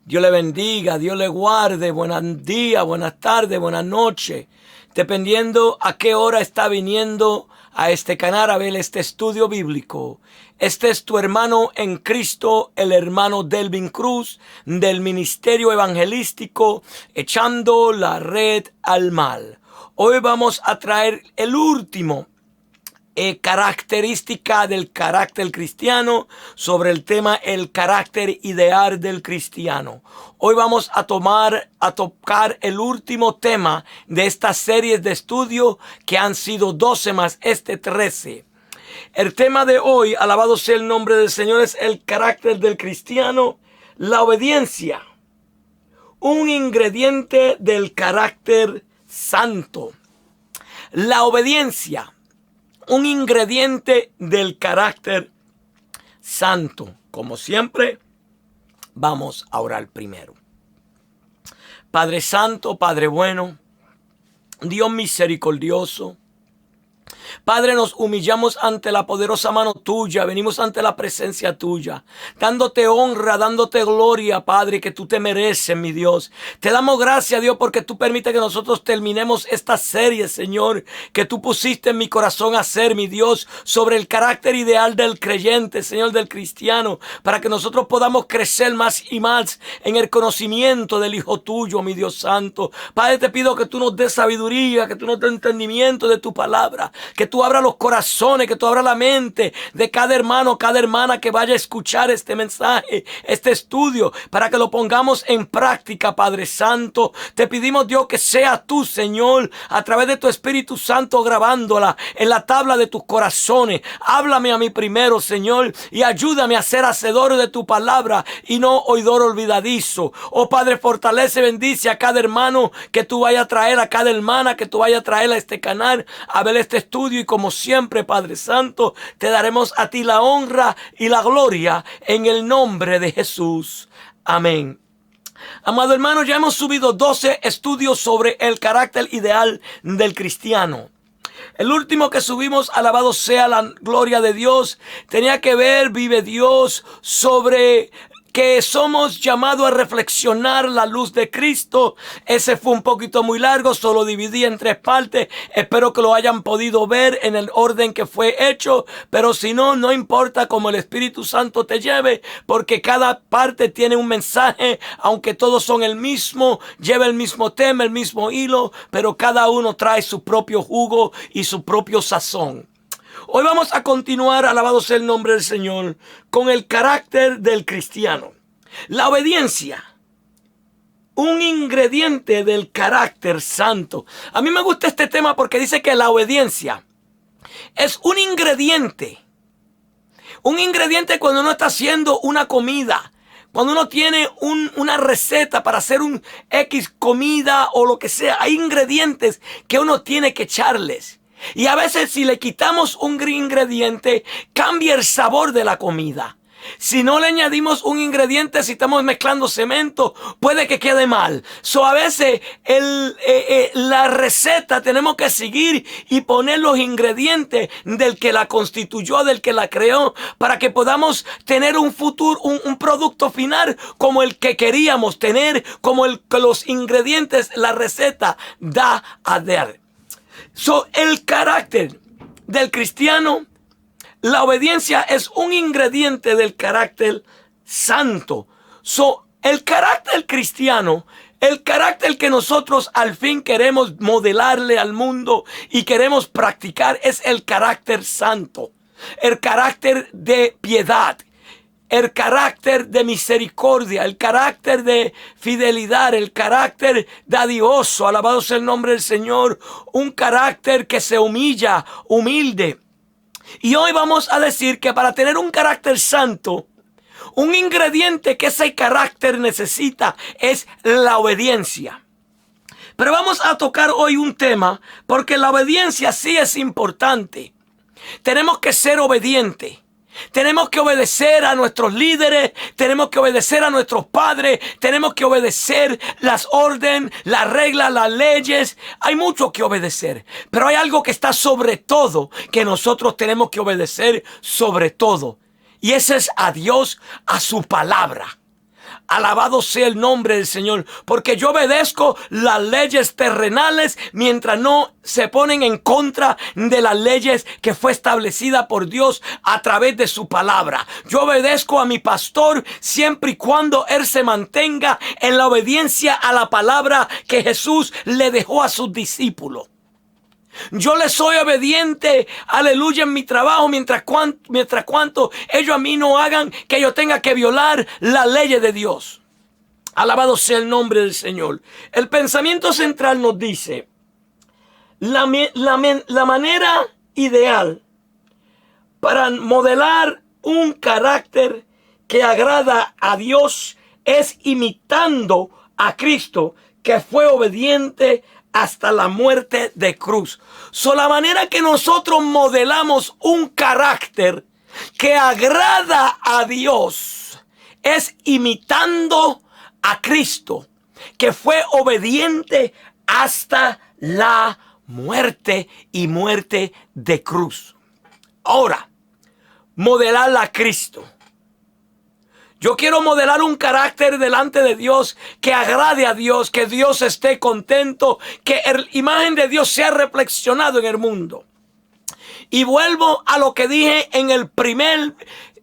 Dios le bendiga, Dios le guarde. Buenos días, buenas tardes, buenas noches. Dependiendo a qué hora está viniendo a este canal a ver este estudio bíblico. Este es tu hermano en Cristo, el hermano Delvin Cruz, del Ministerio Evangelístico Echando la Red al Mal. Hoy vamos a traer el último característica del carácter cristiano sobre el tema el carácter ideal del cristiano. Hoy vamos a tocar el último tema de estas series de estudio que han sido 12 más 13. El tema de hoy, alabado sea el nombre del Señor, es el carácter del cristiano, la obediencia, un ingrediente del carácter santo. La obediencia, un ingrediente del carácter santo. Como siempre, vamos a orar primero. Padre Santo, Padre bueno, Dios misericordioso, Padre, nos humillamos ante la poderosa mano tuya, venimos ante la presencia tuya, dándote honra, dándote gloria, Padre, que tú te mereces, mi Dios. Te damos gracias, Dios, porque tú permites que nosotros terminemos esta serie, Señor, que tú pusiste en mi corazón hacer, mi Dios, sobre el carácter ideal del creyente, Señor, del cristiano, para que nosotros podamos crecer más y más en el conocimiento del Hijo tuyo, mi Dios santo. Padre, te pido que tú nos des sabiduría, que tú nos des entendimiento de tu palabra, que tú abras los corazones, que tú abras la mente de cada hermano, cada hermana que vaya a escuchar este mensaje, este estudio, para que lo pongamos en práctica, Padre Santo. Te pedimos, Dios, que sea tú, Señor, a través de tu Espíritu Santo, grabándola en la tabla de tus corazones. Háblame a mí primero, Señor, y ayúdame a ser hacedor de tu palabra y no oidor olvidadizo. Oh Padre, fortalece, bendice a cada hermano que tú vayas a traer, a cada hermana que tú vayas a traer a este canal, a ver este estudio. Y como siempre, Padre Santo, te daremos a ti la honra y la gloria en el nombre de Jesús. Amén. Amado hermano, ya hemos subido 12 estudios sobre el carácter ideal del cristiano. El último que subimos, alabado sea la gloria de Dios, tenía que ver, vive Dios, sobre que somos llamados a reflexionar la luz de Cristo. Ese fue un poquito muy largo, solo dividí en 3 partes. Espero que lo hayan podido ver en el orden que fue hecho, pero si no, no importa como el Espíritu Santo te lleve, porque cada parte tiene un mensaje, aunque todos son el mismo, lleva el mismo tema, el mismo hilo, pero cada uno trae su propio jugo y su propio sazón. Hoy vamos a continuar, alabado sea el nombre del Señor, con el carácter del cristiano. La obediencia, un ingrediente del carácter santo. A mí me gusta este tema porque dice que la obediencia es un ingrediente. Un ingrediente cuando uno está haciendo una comida. Cuando uno tiene una receta para hacer un X comida o lo que sea. Hay ingredientes que uno tiene que echarles. Y a veces si le quitamos un ingrediente, cambia el sabor de la comida. Si no le añadimos un ingrediente, si estamos mezclando cemento, puede que quede mal. A veces la receta tenemos que seguir y poner los ingredientes del que la constituyó, del que la creó, para que podamos tener un futuro, un producto final como el que queríamos tener, como el que los ingredientes, la receta da a dar. El carácter del cristiano, la obediencia es un ingrediente del carácter santo. El carácter cristiano, el carácter que nosotros al fin queremos modelarle al mundo y queremos practicar es el carácter santo. El carácter de piedad. El carácter de misericordia, el carácter de fidelidad, el carácter dadivoso, alabado sea el nombre del Señor, un carácter que se humilla, humilde. Y hoy vamos a decir que para tener un carácter santo, un ingrediente que ese carácter necesita es la obediencia. Pero vamos a tocar hoy un tema porque la obediencia sí es importante. Tenemos que ser obedientes. Tenemos que obedecer a nuestros líderes, tenemos que obedecer a nuestros padres, tenemos que obedecer las órdenes, las reglas, las leyes. Hay mucho que obedecer, pero hay algo que está sobre todo, que nosotros tenemos que obedecer sobre todo. Y ese es a Dios, a su palabra. Alabado sea el nombre del Señor, porque yo obedezco las leyes terrenales mientras no se ponen en contra de las leyes que fue establecida por Dios a través de su palabra. Yo obedezco a mi pastor siempre y cuando él se mantenga en la obediencia a la palabra que Jesús le dejó a sus discípulos. Yo le soy obediente, aleluya, en mi trabajo, mientras cuanto ellos a mí no hagan que yo tenga que violar las leyes de Dios. Alabado sea el nombre del Señor. El pensamiento central nos dice, la manera ideal para modelar un carácter que agrada a Dios es imitando a Cristo, que fue obediente hasta la muerte de cruz. La manera que nosotros modelamos un carácter que agrada a Dios es imitando a Cristo, que fue obediente hasta la muerte y muerte de cruz. Ahora, modelar a Cristo. Yo quiero modelar un carácter delante de Dios que agrade a Dios, que Dios esté contento, que la imagen de Dios sea reflexionado en el mundo. Y vuelvo a lo que dije en el primer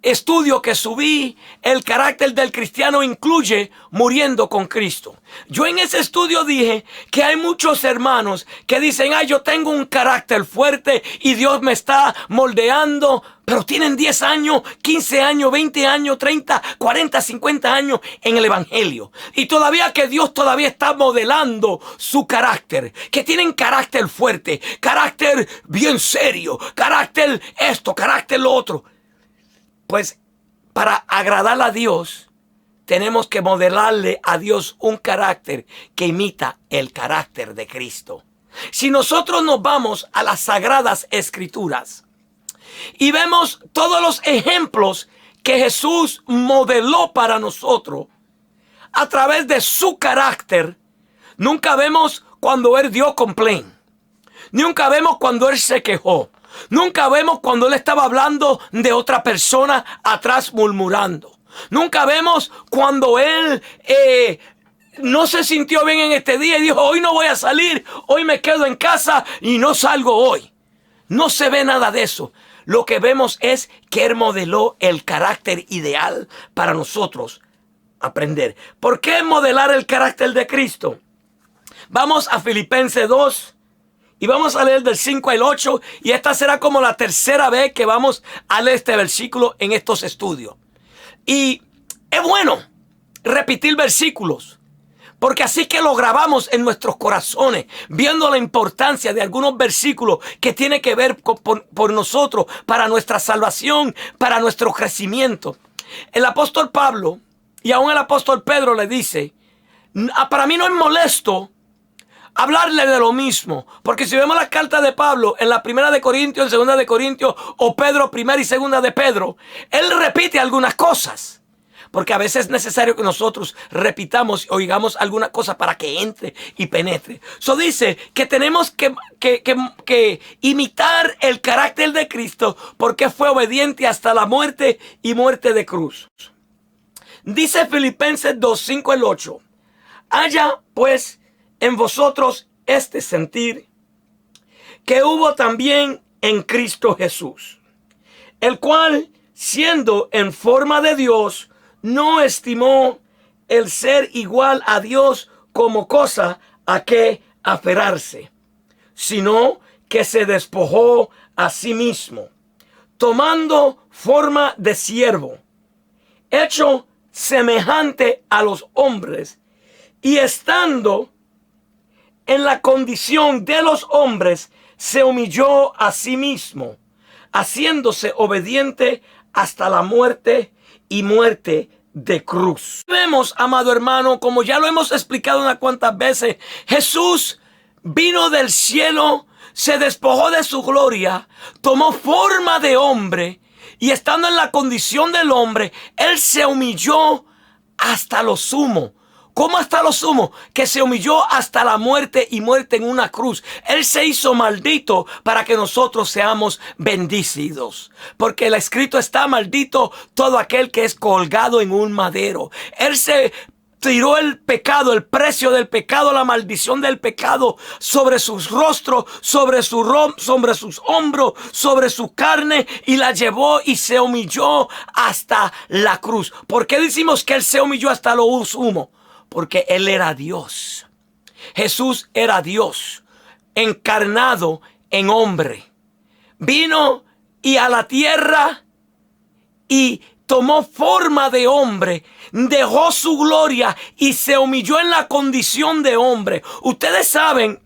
estudio que subí, el carácter del cristiano incluye muriendo con Cristo. Yo en ese estudio dije que hay muchos hermanos que dicen, yo tengo un carácter fuerte y Dios me está moldeando, pero tienen 10 años, 15 años, 20 años, 30, 40, 50 años en el evangelio. Y todavía que Dios todavía está modelando su carácter, que tienen carácter fuerte, carácter bien serio, carácter esto, carácter lo otro. Pues para agradar a Dios, tenemos que modelarle a Dios un carácter que imita el carácter de Cristo. Si nosotros nos vamos a las Sagradas Escrituras y vemos todos los ejemplos que Jesús modeló para nosotros a través de su carácter, nunca vemos cuando Él dio complaint. Nunca vemos cuando Él se quejó. Nunca vemos cuando Él estaba hablando de otra persona atrás murmurando. Nunca vemos cuando Él no se sintió bien en este día y dijo, hoy no voy a salir, hoy me quedo en casa y no salgo hoy. No se ve nada de eso. Lo que vemos es que Él modeló el carácter ideal para nosotros aprender. ¿Por qué modelar el carácter de Cristo? Vamos a Filipenses 2. Y vamos a leer del 5 al 8. Y esta será como la tercera vez que vamos a leer este versículo en estos estudios. Y es bueno repetir versículos, porque así que lo grabamos en nuestros corazones, viendo la importancia de algunos versículos que tienen que ver por nosotros, para nuestra salvación, para nuestro crecimiento. El apóstol Pablo y aún el apóstol Pedro le dice, para mí no es molesto hablarle de lo mismo, porque si vemos la carta de Pablo en la primera de Corintios, en segunda de Corintios, o Pedro, primera y segunda de Pedro, él repite algunas cosas, porque a veces es necesario que nosotros repitamos y oigamos alguna cosa para que entre y penetre. Eso dice que tenemos que imitar el carácter de Cristo, porque fue obediente hasta la muerte y muerte de cruz. Dice Filipenses 2, 5 al 8. Haya pues en vosotros este sentir que hubo también en Cristo Jesús, el cual, siendo en forma de Dios, no estimó el ser igual a Dios como cosa a que aferrarse, sino que se despojó a sí mismo, tomando forma de siervo, hecho semejante a los hombres, y estando en la condición de los hombres, se humilló a sí mismo, haciéndose obediente hasta la muerte y muerte de cruz. Vemos, amado hermano, como ya lo hemos explicado unas cuantas veces, Jesús vino del cielo, se despojó de su gloria, tomó forma de hombre, y estando en la condición del hombre, Él se humilló hasta lo sumo. ¿Cómo hasta lo sumo? Que se humilló hasta la muerte y muerte en una cruz. Él se hizo maldito para que nosotros seamos bendecidos. Porque el escrito está: maldito todo aquel que es colgado en un madero. Él se tiró el pecado, el precio del pecado, la maldición del pecado sobre sus rostros, sobre sus hombros, sobre su carne, y la llevó y se humilló hasta la cruz. ¿Por qué decimos que Él se humilló hasta lo sumo? Porque Él era Dios. Jesús era Dios, encarnado en hombre. Vino y a la tierra y tomó forma de hombre, dejó su gloria y se humilló en la condición de hombre. Ustedes saben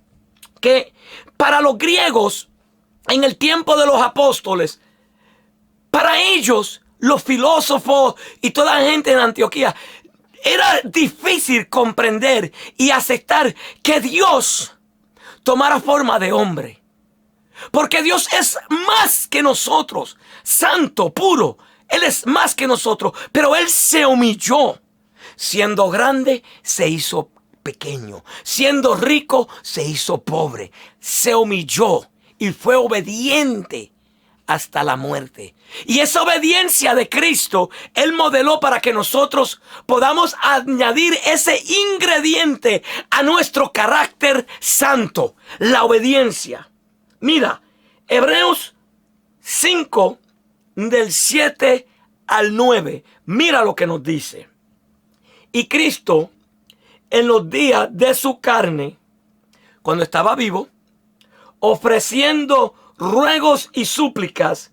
que para los griegos, en el tiempo de los apóstoles, para ellos, los filósofos y toda la gente en Antioquía, era difícil comprender y aceptar que Dios tomara forma de hombre. Porque Dios es más que nosotros, santo, puro. Él es más que nosotros, pero Él se humilló. Siendo grande, se hizo pequeño. Siendo rico, se hizo pobre. Se humilló y fue obediente hasta la muerte. Y esa obediencia de Cristo, Él modeló para que nosotros podamos añadir ese ingrediente a nuestro carácter santo, la obediencia. Mira, Hebreos 5, del 7 al 9, mira lo que nos dice. Y Cristo, en los días de su carne, cuando estaba vivo, ofreciendo ruegos y súplicas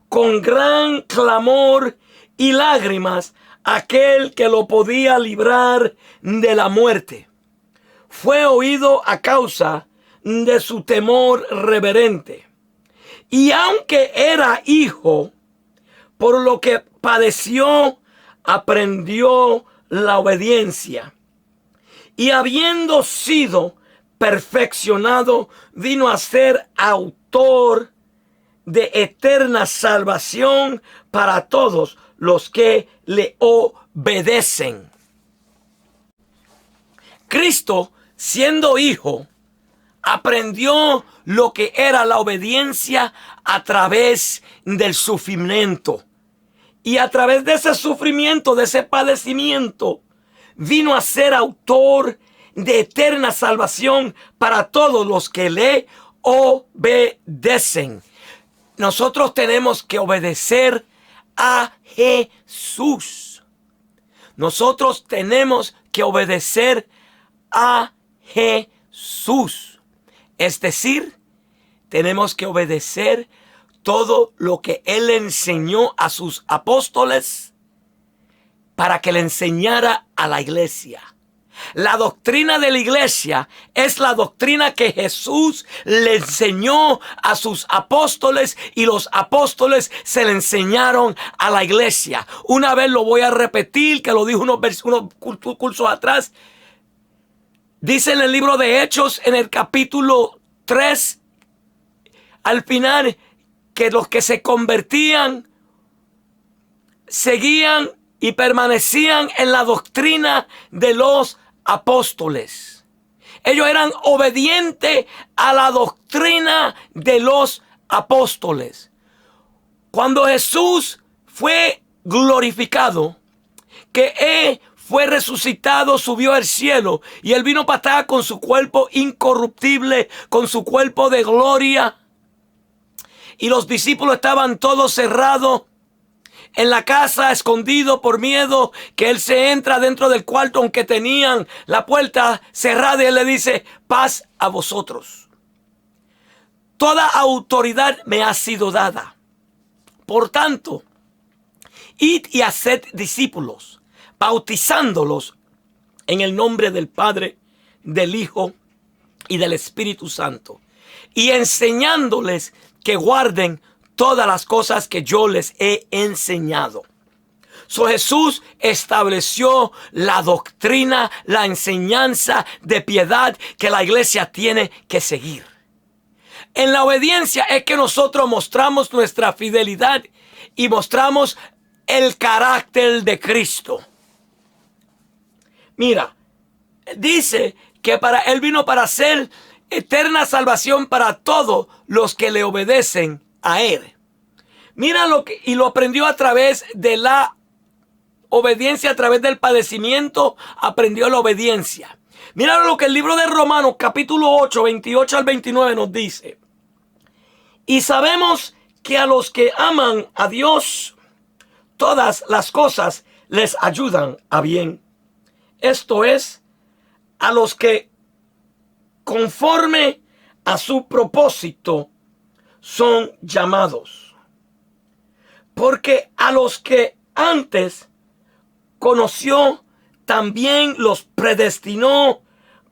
con gran clamor y lágrimas a aquel que lo podía librar de la muerte, fue oído a causa de su temor reverente. Y aunque era hijo, por lo que padeció, aprendió la obediencia. Y habiendo sido perfeccionado, vino a ser autor de eterna salvación para todos los que le obedecen. Cristo, siendo hijo, aprendió lo que era la obediencia a través del sufrimiento. Y a través de ese sufrimiento, de ese padecimiento, vino a ser autor de eterna salvación para todos los que le obedecen. Nosotros tenemos que obedecer a Jesús. Nosotros tenemos que obedecer a Jesús. Es decir, tenemos que obedecer todo lo que Él enseñó a sus apóstoles para que le enseñara a la iglesia. La doctrina de la iglesia es la doctrina que Jesús le enseñó a sus apóstoles y los apóstoles se le enseñaron a la iglesia. Una vez lo voy a repetir, que lo dijo unos cursos atrás. Dice en el libro de Hechos, en el capítulo 3, al final, que los que se convertían seguían y permanecían en la doctrina de los apóstoles. Ellos eran obedientes a la doctrina de los apóstoles. Cuando Jesús fue glorificado, que Él fue resucitado, subió al cielo y Él vino para estar con su cuerpo incorruptible, con su cuerpo de gloria. Y los discípulos estaban todos cerrados en la casa, escondidos por miedo, que Él se entra dentro del cuarto, aunque tenían la puerta cerrada, y Él le dice: paz a vosotros. Toda autoridad me ha sido dada. Por tanto, id y haced discípulos, bautizándolos en el nombre del Padre, del Hijo y del Espíritu Santo, y enseñándoles que guarden todas las cosas que yo les he enseñado. Jesús estableció la doctrina, la enseñanza de piedad que la iglesia tiene que seguir. En la obediencia es que nosotros mostramos nuestra fidelidad y mostramos el carácter de Cristo. Mira, dice que Él vino para hacer eterna salvación para todos los que le obedecen a Él. Mira y lo aprendió a través de la obediencia, a través del padecimiento, aprendió la obediencia. Mira lo que el libro de Romanos, capítulo 8, 28 al 29 nos dice. Y sabemos que a los que aman a Dios, todas las cosas les ayudan a bien. Esto es, a los que conforme a su propósito son llamados. Porque a los que antes conoció, también los predestinó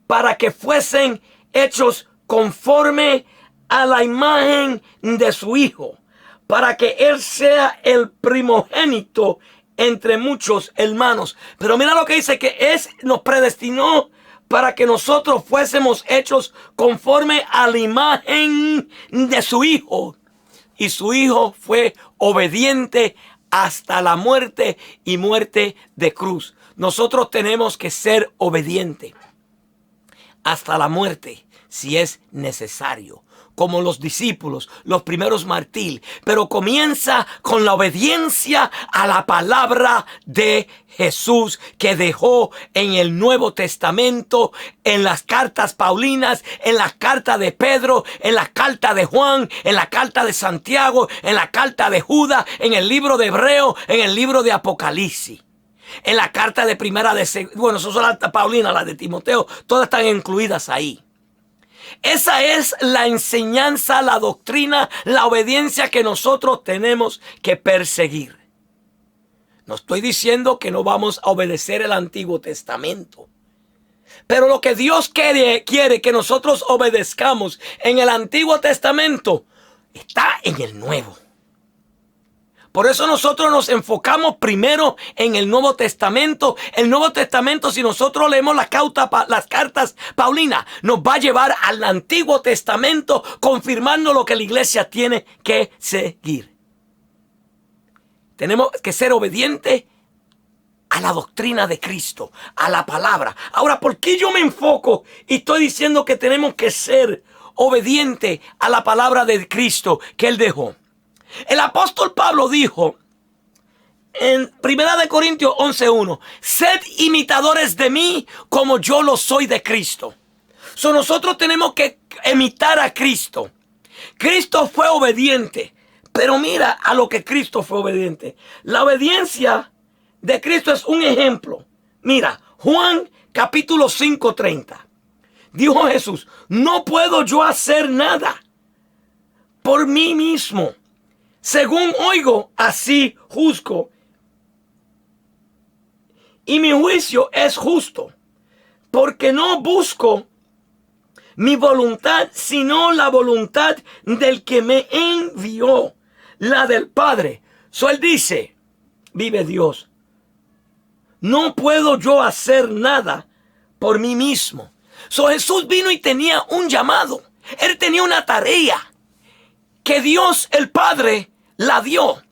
para que fuesen hechos conforme a la imagen de su Hijo, para que Él sea el primogénito entre muchos hermanos. Pero mira lo que dice, que nos predestinó para que nosotros fuésemos hechos conforme a la imagen de su Hijo. Y su Hijo fue obediente hasta la muerte y muerte de cruz. Nosotros tenemos que ser obedientes hasta la muerte, si es necesario, como los discípulos, los primeros mártires. Pero comienza con la obediencia a la palabra de Jesús, que dejó en el Nuevo Testamento, en las cartas paulinas, en la carta de Pedro, en la carta de Juan, en la carta de Santiago, en la carta de Judas, en el libro de Hebreo, en el libro de Apocalipsis. En la carta de primera bueno, eso son las paulinas, las de Timoteo, todas están incluidas ahí. Esa es la enseñanza, la doctrina, la obediencia que nosotros tenemos que perseguir. No estoy diciendo que no vamos a obedecer el Antiguo Testamento. Pero lo que Dios quiere que nosotros obedezcamos en el Antiguo Testamento está en el Nuevo. Por eso nosotros nos enfocamos primero en el Nuevo Testamento. El Nuevo Testamento, si nosotros leemos las cartas paulinas, nos va a llevar al Antiguo Testamento, confirmando lo que la iglesia tiene que seguir. Tenemos que ser obedientes a la doctrina de Cristo, a la palabra. Ahora, ¿por qué yo me enfoco y estoy diciendo que tenemos que ser obedientes a la palabra de Cristo que Él dejó? El apóstol Pablo dijo en 1 Corintios 11:1, sed imitadores de mí como yo lo soy de Cristo. Nosotros tenemos que imitar a Cristo. Cristo fue obediente, pero mira a lo que Cristo fue obediente. La obediencia de Cristo es un ejemplo. Mira, Juan capítulo 5:30. Dijo Jesús, no puedo yo hacer nada por mí mismo. Según oigo, así juzgo. Y mi juicio es justo, porque no busco mi voluntad, sino la voluntad del que me envió, la del Padre. Él dice, vive Dios, no puedo yo hacer nada por mí mismo. Jesús vino y tenía un llamado. Él tenía una tarea que Dios el Padre la dio.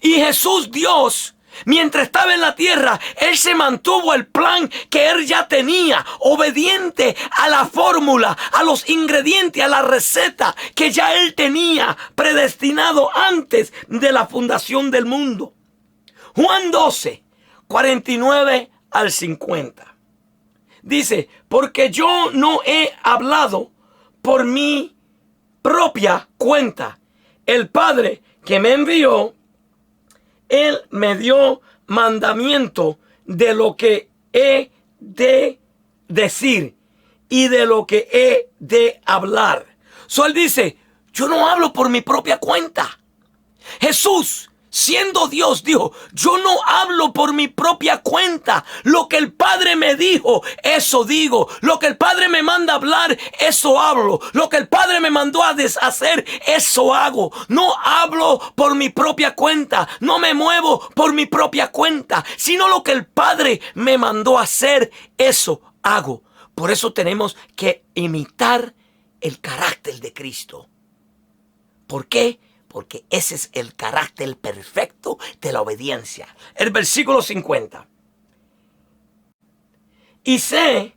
Y Jesús, Dios, mientras estaba en la tierra, Él se mantuvo el plan que Él ya tenía, obediente a la fórmula, a los ingredientes, a la receta que ya Él tenía predestinado antes de la fundación del mundo. Juan 12, 49 al 50. Dice, porque yo no he hablado por mi propia cuenta. El Padre que me envió, Él me dio mandamiento de lo que he de decir y de lo que he de hablar. Él dice, yo no hablo por mi propia cuenta. Jesús, siendo Dios, dijo, yo no hablo por mi propia cuenta. Lo que el Padre me dijo, eso digo. Lo que el Padre me manda a hablar, eso hablo. Lo que el Padre me mandó a deshacer, eso hago. No hablo por mi propia cuenta. No me muevo por mi propia cuenta. Sino lo que el Padre me mandó a hacer, eso hago. Por eso tenemos que imitar el carácter de Cristo. ¿Por qué? Porque ese es el carácter perfecto de la obediencia. El versículo 50. Y sé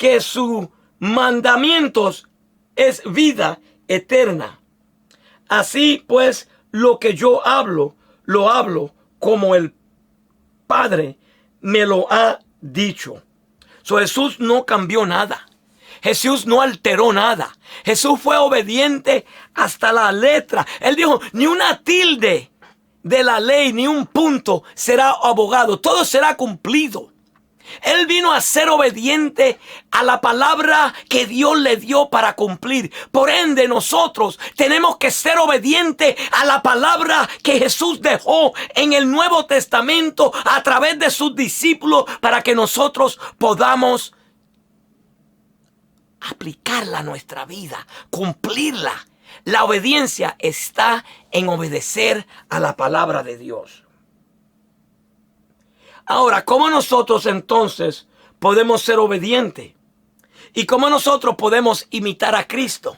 que sus mandamientos es vida eterna. Así pues, lo que yo hablo, lo hablo como el Padre me lo ha dicho. So, Jesús no cambió nada. Jesús no alteró nada. Jesús fue obediente hasta la letra. Él dijo, ni una tilde de la ley, ni un punto será abogado. Todo será cumplido. Él vino a ser obediente a la palabra que Dios le dio para cumplir. Por ende, nosotros tenemos que ser obedientes a la palabra que Jesús dejó en el Nuevo Testamento a través de sus discípulos para que nosotros podamos aplicarla a nuestra vida, cumplirla. La obediencia está en obedecer a la palabra de Dios. Ahora, ¿cómo nosotros entonces podemos ser obedientes? ¿Y cómo nosotros podemos imitar a Cristo?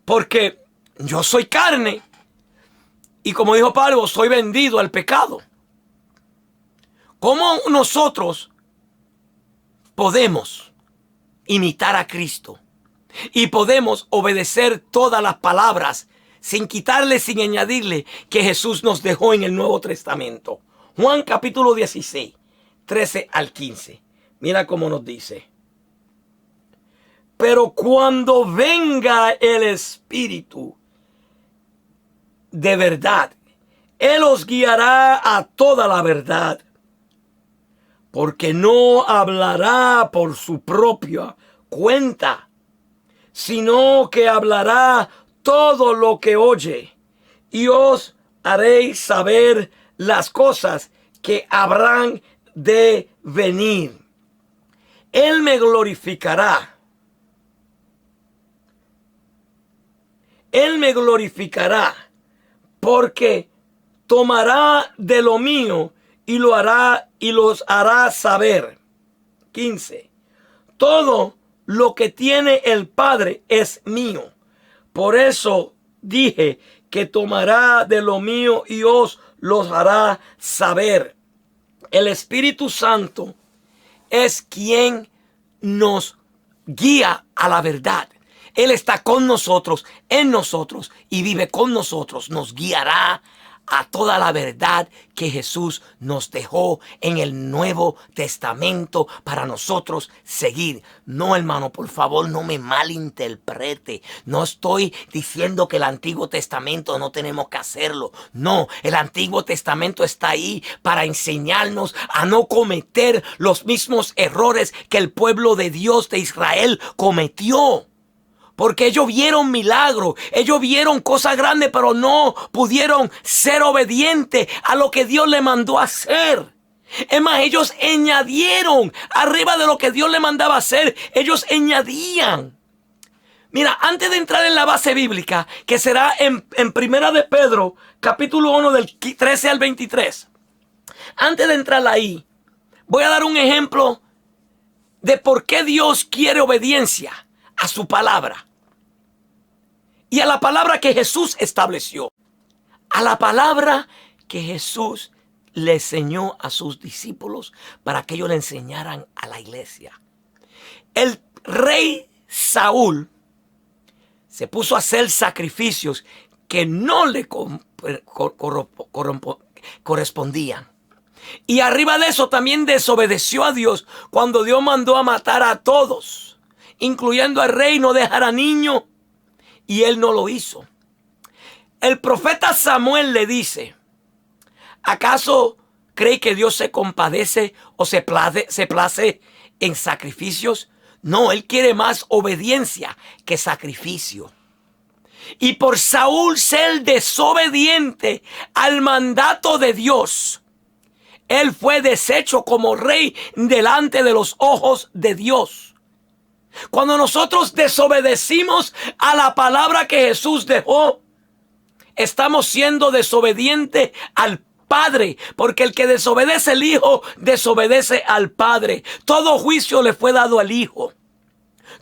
Porque yo soy carne y, como dijo Pablo, soy vendido al pecado. ¿Cómo nosotros podemos imitar a Cristo y podemos obedecer todas las palabras sin quitarle, sin añadirle, que Jesús nos dejó en el Nuevo Testamento? Juan capítulo 16, 13 al 15. Mira cómo nos dice. Pero cuando venga el Espíritu de verdad, Él os guiará a toda la verdad. Porque no hablará por su propia cuenta, sino que hablará todo lo que oye, y os haréis saber las cosas que habrán de venir. Él me glorificará. Él me glorificará, porque tomará de lo mío y lo hará y los hará saber. 15. Todo lo que tiene el Padre es mío. Por eso dije que tomará de lo mío y os los hará saber. El Espíritu Santo es quien nos guía a la verdad. Él está con nosotros, en nosotros, y vive con nosotros. Nos guiará a toda la verdad que Jesús nos dejó en el Nuevo Testamento para nosotros seguir. No, hermano, por favor, no me malinterprete. No estoy diciendo que el Antiguo Testamento no tenemos que hacerlo. No, el Antiguo Testamento está ahí para enseñarnos a no cometer los mismos errores que el pueblo de Dios de Israel cometió. Porque ellos vieron milagros, ellos vieron cosas grandes, pero no pudieron ser obedientes a lo que Dios le mandó a hacer. Es más, ellos añadieron arriba de lo que Dios le mandaba hacer, ellos añadían. Mira, antes de entrar en la base bíblica, que será en Primera de Pedro, capítulo 1, del 13 al 23. Antes de entrar ahí, voy a dar un ejemplo de por qué Dios quiere obediencia a su palabra y a la palabra que Jesús estableció, a la palabra que Jesús le enseñó a sus discípulos para que ellos le enseñaran a la iglesia. El rey Saúl se puso a hacer sacrificios que no le correspondían. Y arriba de eso también desobedeció a Dios cuando Dios mandó a matar a todos, incluyendo al rey, no dejar a niño, y él no lo hizo. El profeta Samuel le dice: ¿acaso cree que Dios se compadece o se place en sacrificios? No, él quiere más obediencia que sacrificio. Y por Saúl ser desobediente al mandato de Dios, él fue deshecho como rey delante de los ojos de Dios. Cuando nosotros desobedecimos a la palabra que Jesús dejó, estamos siendo desobedientes al Padre, porque el que desobedece al Hijo, desobedece al Padre. Todo juicio le fue dado al Hijo.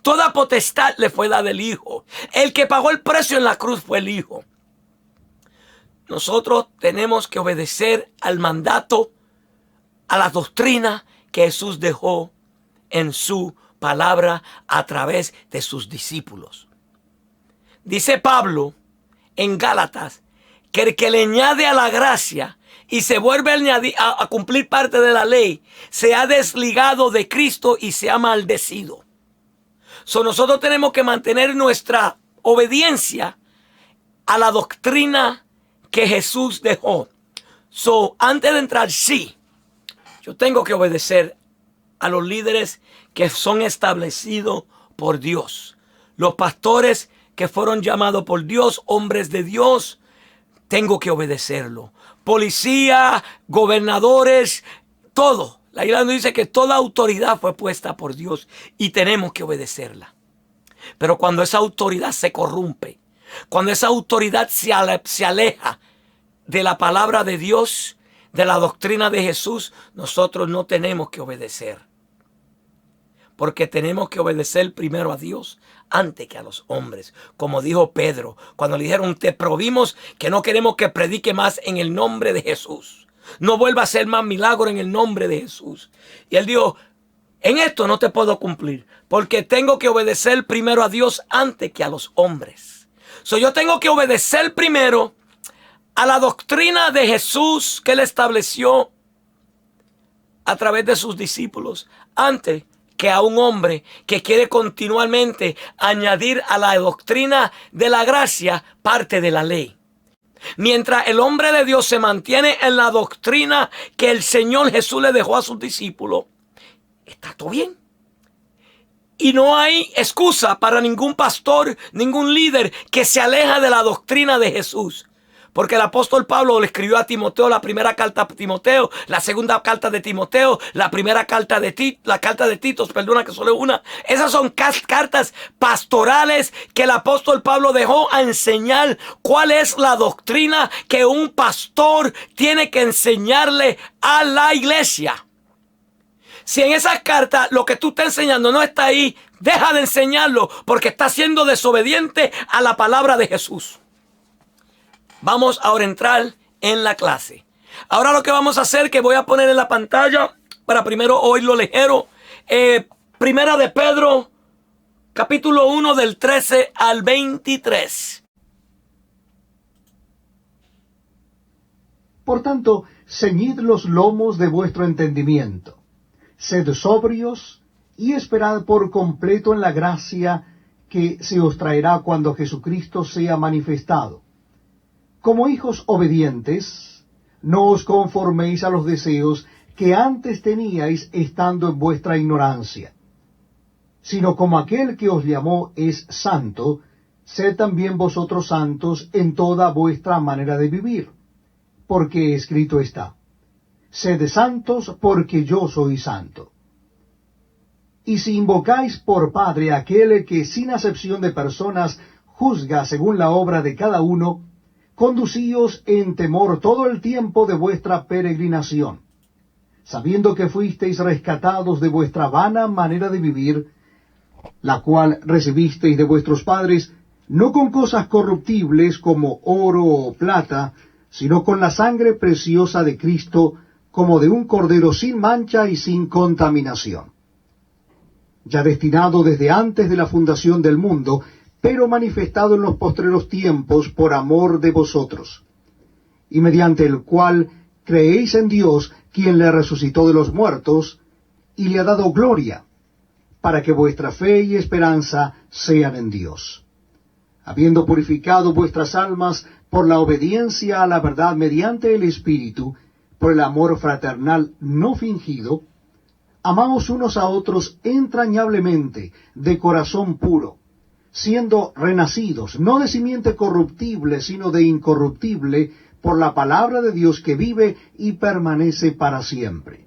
Toda potestad le fue dada al Hijo. El que pagó el precio en la cruz fue el Hijo. Nosotros tenemos que obedecer al mandato, a la doctrina que Jesús dejó en su palabra a través de sus discípulos. Dice Pablo en Gálatas que el que le añade a la gracia y se vuelve a cumplir parte de la ley, se ha desligado de Cristo y se ha maldecido. Nosotros tenemos que mantener nuestra obediencia a la doctrina que Jesús dejó. Antes de entrar, sí, yo tengo que obedecer a los líderes que son establecidos por Dios. Los pastores que fueron llamados por Dios, hombres de Dios, tengo que obedecerlo. Policía, gobernadores, todo. La Biblia nos dice que toda autoridad fue puesta por Dios y tenemos que obedecerla. Pero cuando esa autoridad se corrompe, cuando esa autoridad se aleja de la palabra de Dios, de la doctrina de Jesús, nosotros no tenemos que obedecer. Porque tenemos que obedecer primero a Dios antes que a los hombres. Como dijo Pedro, cuando le dijeron, te prohibimos que no queremos que predique más en el nombre de Jesús. No vuelva a hacer más milagros en el nombre de Jesús. Y él dijo, en esto no te puedo cumplir, porque tengo que obedecer primero a Dios antes que a los hombres. Yo tengo que obedecer primero a la doctrina de Jesús que él estableció a través de sus discípulos antes que a un hombre que quiere continuamente añadir a la doctrina de la gracia parte de la ley. Mientras el hombre de Dios se mantiene en la doctrina que el Señor Jesús le dejó a sus discípulos, está todo bien. Y no hay excusa para ningún pastor, ningún líder que se aleja de la doctrina de Jesús. Porque el apóstol Pablo le escribió a Timoteo la primera carta a Timoteo, la segunda carta de Timoteo, la primera carta de Tito, la carta de Tito, perdona que solo es una. Esas son cartas pastorales que el apóstol Pablo dejó a enseñar cuál es la doctrina que un pastor tiene que enseñarle a la iglesia. Si en esas cartas lo que tú estás enseñando no está ahí, deja de enseñarlo porque estás siendo desobediente a la palabra de Jesús. Vamos ahora a entrar en la clase. Ahora lo que vamos a hacer, que voy a poner en la pantalla para primero oírlo ligero. Primera de Pedro, capítulo 1 del 13 al 23. Por tanto, ceñid los lomos de vuestro entendimiento. Sed sobrios y esperad por completo en la gracia que se os traerá cuando Jesucristo sea manifestado. Como hijos obedientes, no os conforméis a los deseos que antes teníais estando en vuestra ignorancia, sino como aquel que os llamó es santo, sed también vosotros santos en toda vuestra manera de vivir, porque escrito está, sed santos porque yo soy santo. Y si invocáis por Padre a aquel que sin acepción de personas juzga según la obra de cada uno, conducíos en temor todo el tiempo de vuestra peregrinación, sabiendo que fuisteis rescatados de vuestra vana manera de vivir, la cual recibisteis de vuestros padres, no con cosas corruptibles como oro o plata, sino con la sangre preciosa de Cristo, como de un cordero sin mancha y sin contaminación, ya destinado desde antes de la fundación del mundo, pero manifestado en los postreros tiempos por amor de vosotros, y mediante el cual creéis en Dios, quien le resucitó de los muertos, y le ha dado gloria, para que vuestra fe y esperanza sean en Dios. Habiendo purificado vuestras almas por la obediencia a la verdad mediante el Espíritu, por el amor fraternal no fingido, amaos unos a otros entrañablemente, de corazón puro, siendo renacidos, no de simiente corruptible, sino de incorruptible, por la palabra de Dios que vive y permanece para siempre.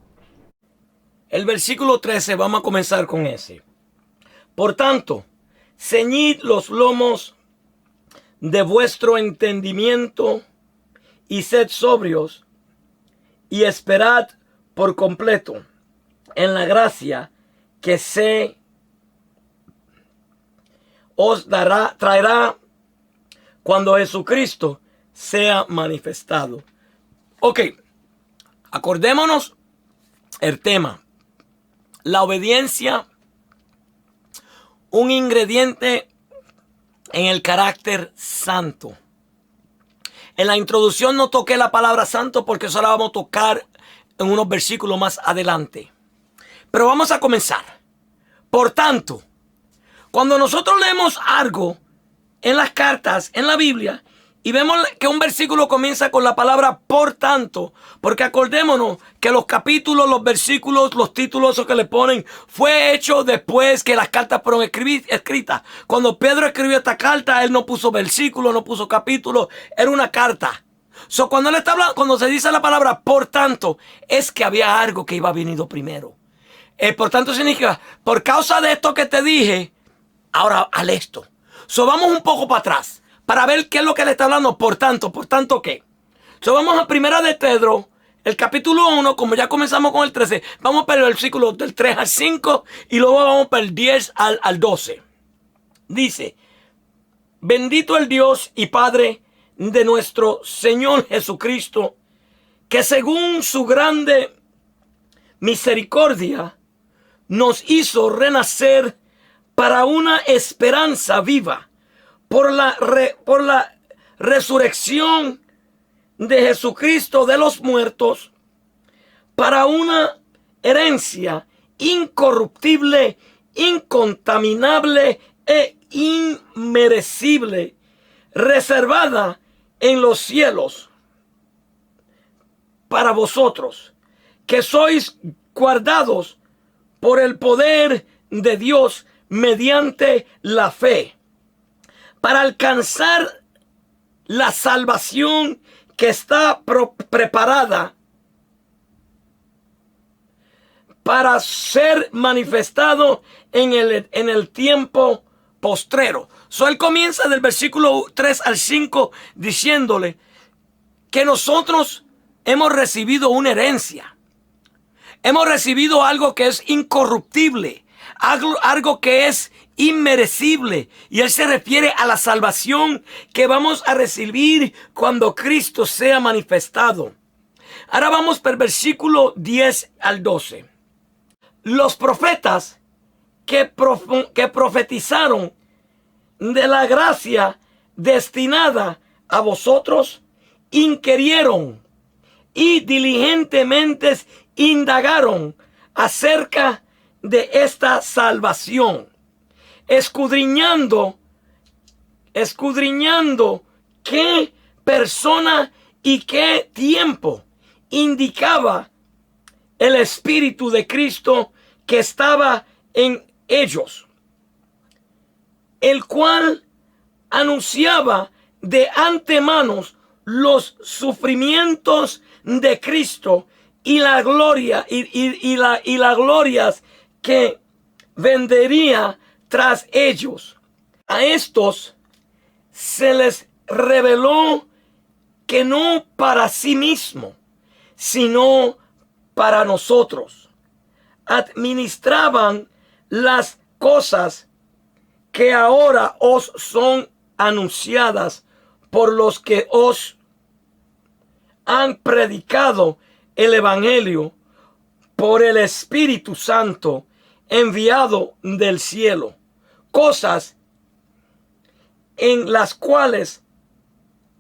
El versículo 13, vamos a comenzar con ese. Por tanto, ceñid los lomos de vuestro entendimiento y sed sobrios y esperad por completo en la gracia que se os traerá cuando Jesucristo sea manifestado. Ok, acordémonos el tema. La obediencia un ingrediente en el carácter santo. En la introducción no toqué la palabra santo porque eso la vamos a tocar en unos versículos más adelante. Pero vamos a comenzar. Por tanto, cuando nosotros leemos algo en las cartas, en la Biblia, y vemos que un versículo comienza con la palabra por tanto, porque acordémonos que los capítulos, los versículos, los títulos esos que le ponen, fue hecho después que las cartas fueron escritas. Cuando Pedro escribió esta carta, él no puso versículo, no puso capítulo, era una carta. Cuando él está hablando, cuando se dice la palabra por tanto, es que había algo que iba venido primero. Por tanto significa, por causa de esto que te dije, ahora al esto. Vamos un poco para atrás para ver qué es lo que le está hablando. Por tanto qué. Vamos a primera de Pedro, el capítulo 1, como ya comenzamos con el 13. Vamos para el versículo del 3 al 5 y luego vamos para el 10 al 12. Dice, bendito el Dios y Padre de nuestro Señor Jesucristo, que según su grande misericordia nos hizo renacer para una esperanza viva por la resurrección de Jesucristo de los muertos, para una herencia incorruptible, incontaminable e inmerecible, reservada en los cielos para vosotros, que sois guardados por el poder de Dios mediante la fe, para alcanzar la salvación que está preparada para ser manifestado en el tiempo postrero. Él comienza del versículo 3 al 5 diciéndole que nosotros hemos recibido una herencia. Hemos recibido algo que es incorruptible, algo que es inmerecible. Y él se refiere a la salvación que vamos a recibir cuando Cristo sea manifestado. Ahora vamos para el versículo 10 al 12. Los profetas que profetizaron de la gracia destinada a vosotros, inquirieron y diligentemente indagaron acerca de esta salvación, escudriñando qué persona y qué tiempo indicaba el Espíritu de Cristo que estaba en ellos, el cual anunciaba de antemano los sufrimientos de Cristo y la gloria y las glorias que vendría tras ellos. A estos se les reveló que no para sí mismo, sino para nosotros, administraban las cosas que ahora os son anunciadas por los que os han predicado el Evangelio por el Espíritu Santo enviado del cielo, cosas en las cuales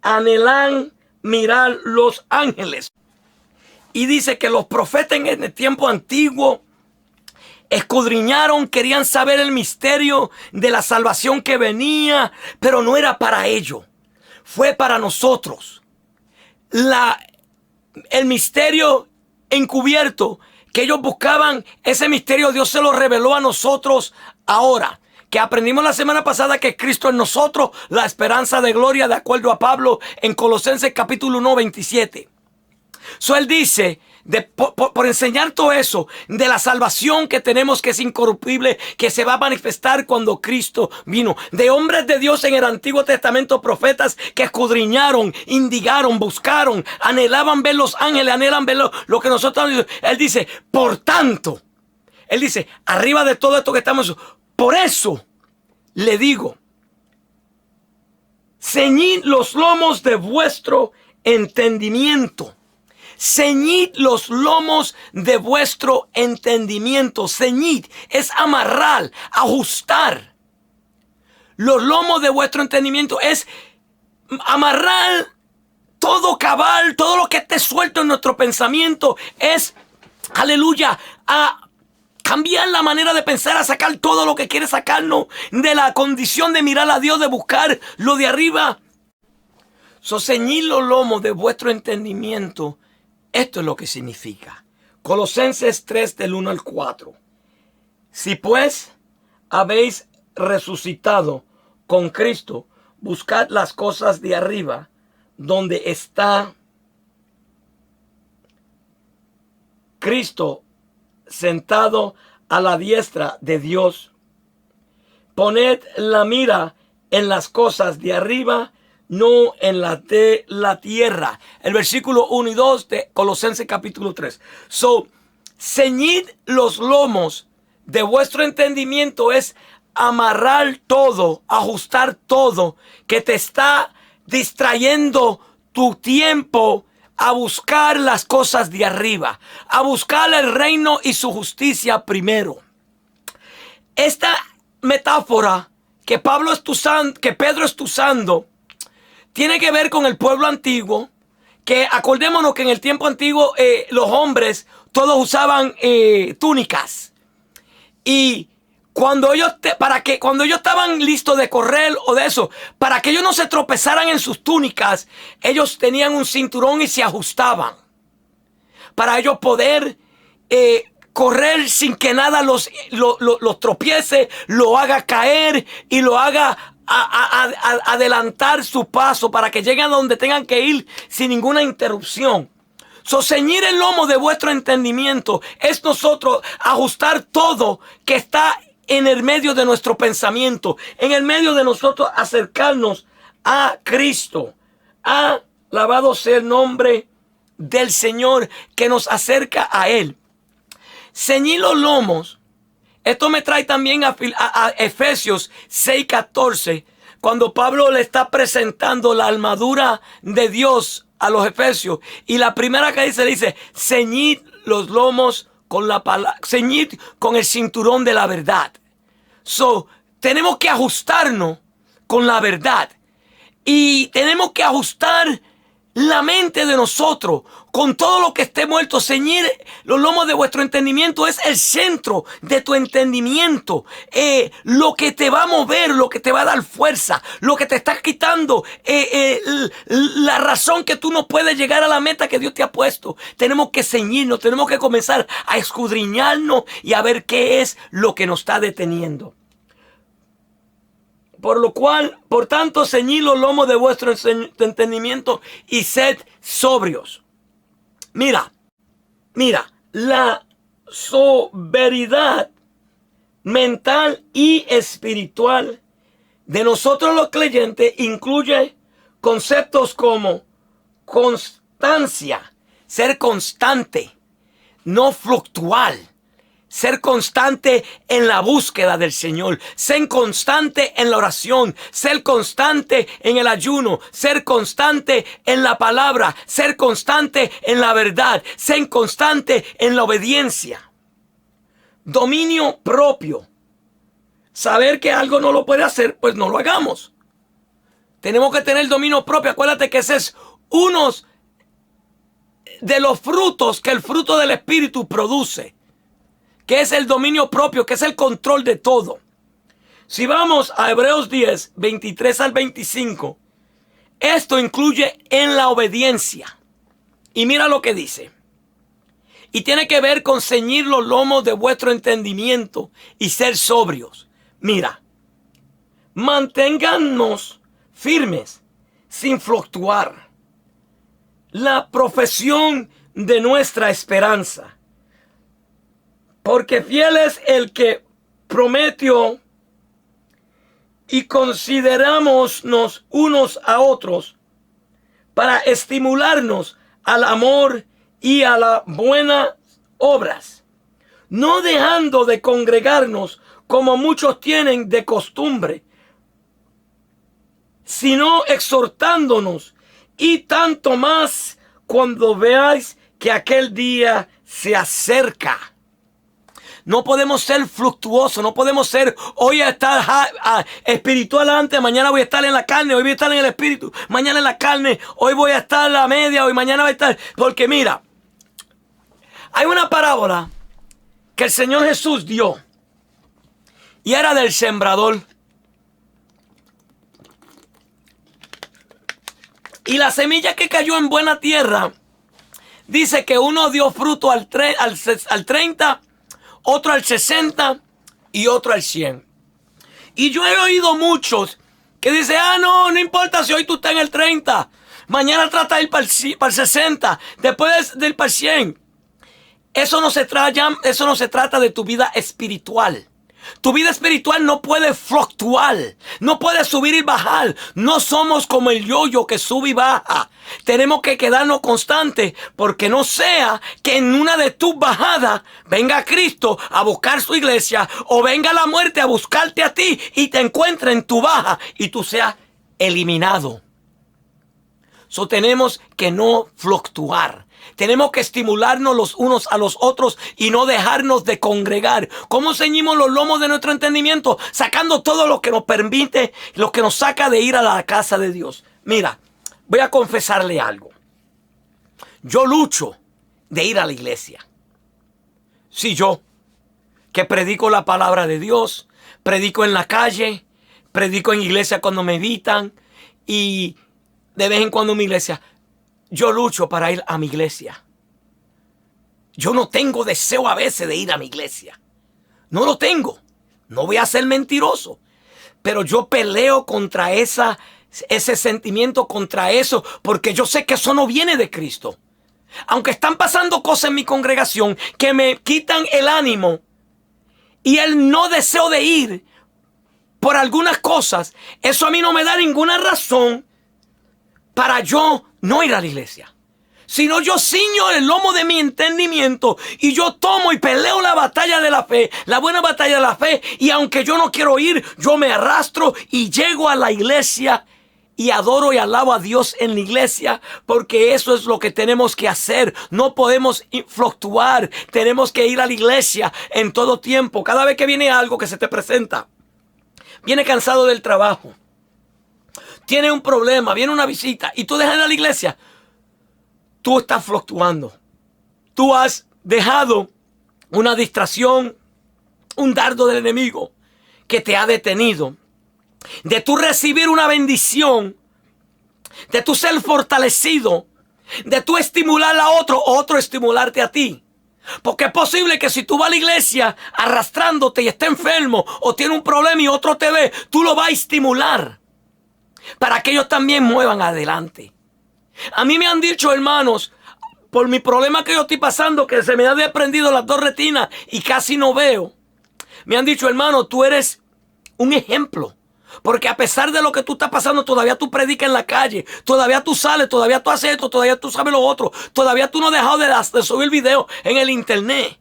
anhelan mirar los ángeles. Y dice que los profetas en el tiempo antiguo escudriñaron, querían saber el misterio de la salvación que venía, pero no era para ellos, fue para nosotros. El misterio encubierto que ellos buscaban, ese misterio Dios se lo reveló a nosotros ahora. Que aprendimos la semana pasada que Cristo en nosotros, la esperanza de gloria, de acuerdo a Pablo en Colosenses capítulo 1, 27. Él dice, por enseñar todo eso, de la salvación que tenemos, que es incorruptible, que se va a manifestar cuando Cristo vino. De hombres de Dios en el Antiguo Testamento, profetas que escudriñaron, indagaron, buscaron, anhelaban ver los ángeles, anhelan ver lo que nosotros. Él dice, por tanto, él dice, arriba de todo esto que estamos, por eso le digo, ceñid los lomos de vuestro entendimiento. Ceñid los lomos de vuestro entendimiento. Ceñid es amarrar, ajustar. los lomos de vuestro entendimiento es amarrar todo cabal, todo lo que esté suelto en nuestro pensamiento es, aleluya, a cambiar la manera de pensar, a sacar todo lo que quiere sacarnos de la condición de mirar a Dios, de buscar lo de arriba. Ceñid los lomos de vuestro entendimiento. Esto es lo que significa. Colosenses 3 del 1 al 4. Si pues habéis resucitado con Cristo, buscad las cosas de arriba, donde está Cristo sentado a la diestra de Dios. Poned la mira en las cosas de arriba, no en las de la tierra. El versículo 1 y 2 de Colosenses capítulo 3. Ceñid los lomos de vuestro entendimiento es amarrar todo, ajustar todo que te está distrayendo tu tiempo a buscar las cosas de arriba, a buscar el reino y su justicia primero. Esta metáfora que Pedro está usando, tiene que ver con el pueblo antiguo, que acordémonos que en el tiempo antiguo los hombres todos usaban túnicas. Y cuando ellos estaban listos de correr o de eso, para que ellos no se tropezaran en sus túnicas, ellos tenían un cinturón y se ajustaban. Para ellos poder correr sin que nada los tropiece, lo haga caer y lo haga adelantar su paso para que lleguen a donde tengan que ir sin ninguna interrupción. Ceñir el lomo de vuestro entendimiento es nosotros ajustar todo que está en el medio de nuestro pensamiento, en el medio de nosotros acercarnos a Cristo. Alabado sea el nombre del Señor que nos acerca a Él. Ceñir los lomos. Esto me trae también a Efesios 6:14, cuando Pablo le está presentando la armadura de Dios a los efesios. Y la primera que dice, ceñid los lomos con la palabra, ceñid con el cinturón de la verdad. Tenemos que ajustarnos con la verdad. Y tenemos que ajustar la mente de nosotros con todo lo que esté muerto. Ceñir los lomos de vuestro entendimiento es el centro de tu entendimiento. Lo que te va a mover, lo que te va a dar fuerza, lo que te está quitando la razón que tú no puedes llegar a la meta que Dios te ha puesto. Tenemos que ceñirnos, tenemos que comenzar a escudriñarnos y a ver qué es lo que nos está deteniendo. Por tanto, ceñid los lomos de vuestro entendimiento y sed sobrios. Mira, la sobriedad mental y espiritual de nosotros los creyentes incluye conceptos como constancia, ser constante, no fluctuar. Ser constante en la búsqueda del Señor. Ser constante en la oración. Ser constante en el ayuno. Ser constante en la palabra. Ser constante en la verdad. Ser constante en la obediencia. Dominio propio. Saber que algo no lo puede hacer, pues no lo hagamos. Tenemos que tener dominio propio. Acuérdate que ese es uno de los frutos que el fruto del Espíritu produce. Que es el dominio propio, que es el control de todo. Si vamos a Hebreos 10, 23 al 25, esto incluye en la obediencia. Y mira lo que dice. Y tiene que ver con ceñir los lomos de vuestro entendimiento y ser sobrios. Mira, manténgannos firmes, sin fluctuar. La profesión de nuestra esperanza. Porque fiel es el que prometió, y considerámonos unos a otros para estimularnos al amor y a las buenas obras, no dejando de congregarnos como muchos tienen de costumbre, sino exhortándonos, y tanto más cuando veáis que aquel día se acerca. No podemos ser fluctuosos, no podemos ser hoy estar espiritual antes, mañana voy a estar en la carne, hoy voy a estar en el espíritu, mañana en la carne, hoy voy a estar en la media, hoy mañana voy a estar. Porque mira, hay una parábola que el Señor Jesús dio y era del sembrador. Y la semilla que cayó en buena tierra, dice que uno dio fruto al 30, otro al 60 y otro al 100. Y yo he oído muchos que dicen, no importa si hoy tú estás en el 30, mañana trata de ir para el 60, después del para el 100. Eso no se trata de tu vida espiritual. Tu vida espiritual no puede fluctuar, no puede subir y bajar. No somos como el yoyo que sube y baja. Tenemos que quedarnos constantes, porque no sea que en una de tus bajadas venga Cristo a buscar su iglesia, o venga la muerte a buscarte a ti y te encuentre en tu baja y tú seas eliminado. Tenemos que no fluctuar. Tenemos que estimularnos los unos a los otros y no dejarnos de congregar. ¿Cómo ceñimos los lomos de nuestro entendimiento? Sacando todo lo que nos permite, lo que nos saca de ir a la casa de Dios. Mira, voy a confesarle algo. Yo lucho de ir a la iglesia. Sí, yo, que predico la palabra de Dios, predico en la calle, predico en iglesia cuando me invitan y de vez en cuando en mi iglesia. Yo lucho para ir a mi iglesia. Yo no tengo deseo a veces de ir a mi iglesia. No lo tengo. No voy a ser mentiroso. Pero yo peleo contra ese sentimiento, contra eso, porque yo sé que eso no viene de Cristo. Aunque están pasando cosas en mi congregación que me quitan el ánimo y el no deseo de ir por algunas cosas, eso a mí no me da ninguna razón para yo no ir a la iglesia. Sino yo ciño el lomo de mi entendimiento y yo tomo y peleo la batalla de la fe, la buena batalla de la fe, y aunque yo no quiero ir, yo me arrastro y llego a la iglesia y adoro y alabo a Dios en la iglesia, porque eso es lo que tenemos que hacer. No podemos fluctuar, tenemos que ir a la iglesia en todo tiempo. Cada vez que viene algo que se te presenta, viene cansado del trabajo, tiene un problema, viene una visita y tú dejas de ir a la iglesia, tú estás fluctuando. Tú has dejado una distracción, un dardo del enemigo que te ha detenido de tú recibir una bendición, de tú ser fortalecido, de tú estimular a otro estimularte a ti. Porque es posible que si tú vas a la iglesia arrastrándote y está enfermo o tiene un problema y otro te ve, tú lo vas a estimular para que ellos también muevan adelante. A mí me han dicho, hermanos, por mi problema que yo estoy pasando, que se me han desprendido las dos retinas y casi no veo, me han dicho, hermano, tú eres un ejemplo. Porque a pesar de lo que tú estás pasando, todavía tú predicas en la calle, todavía tú sales, todavía tú haces esto, todavía tú sabes lo otro, todavía tú no has dejado de subir videos en el internet.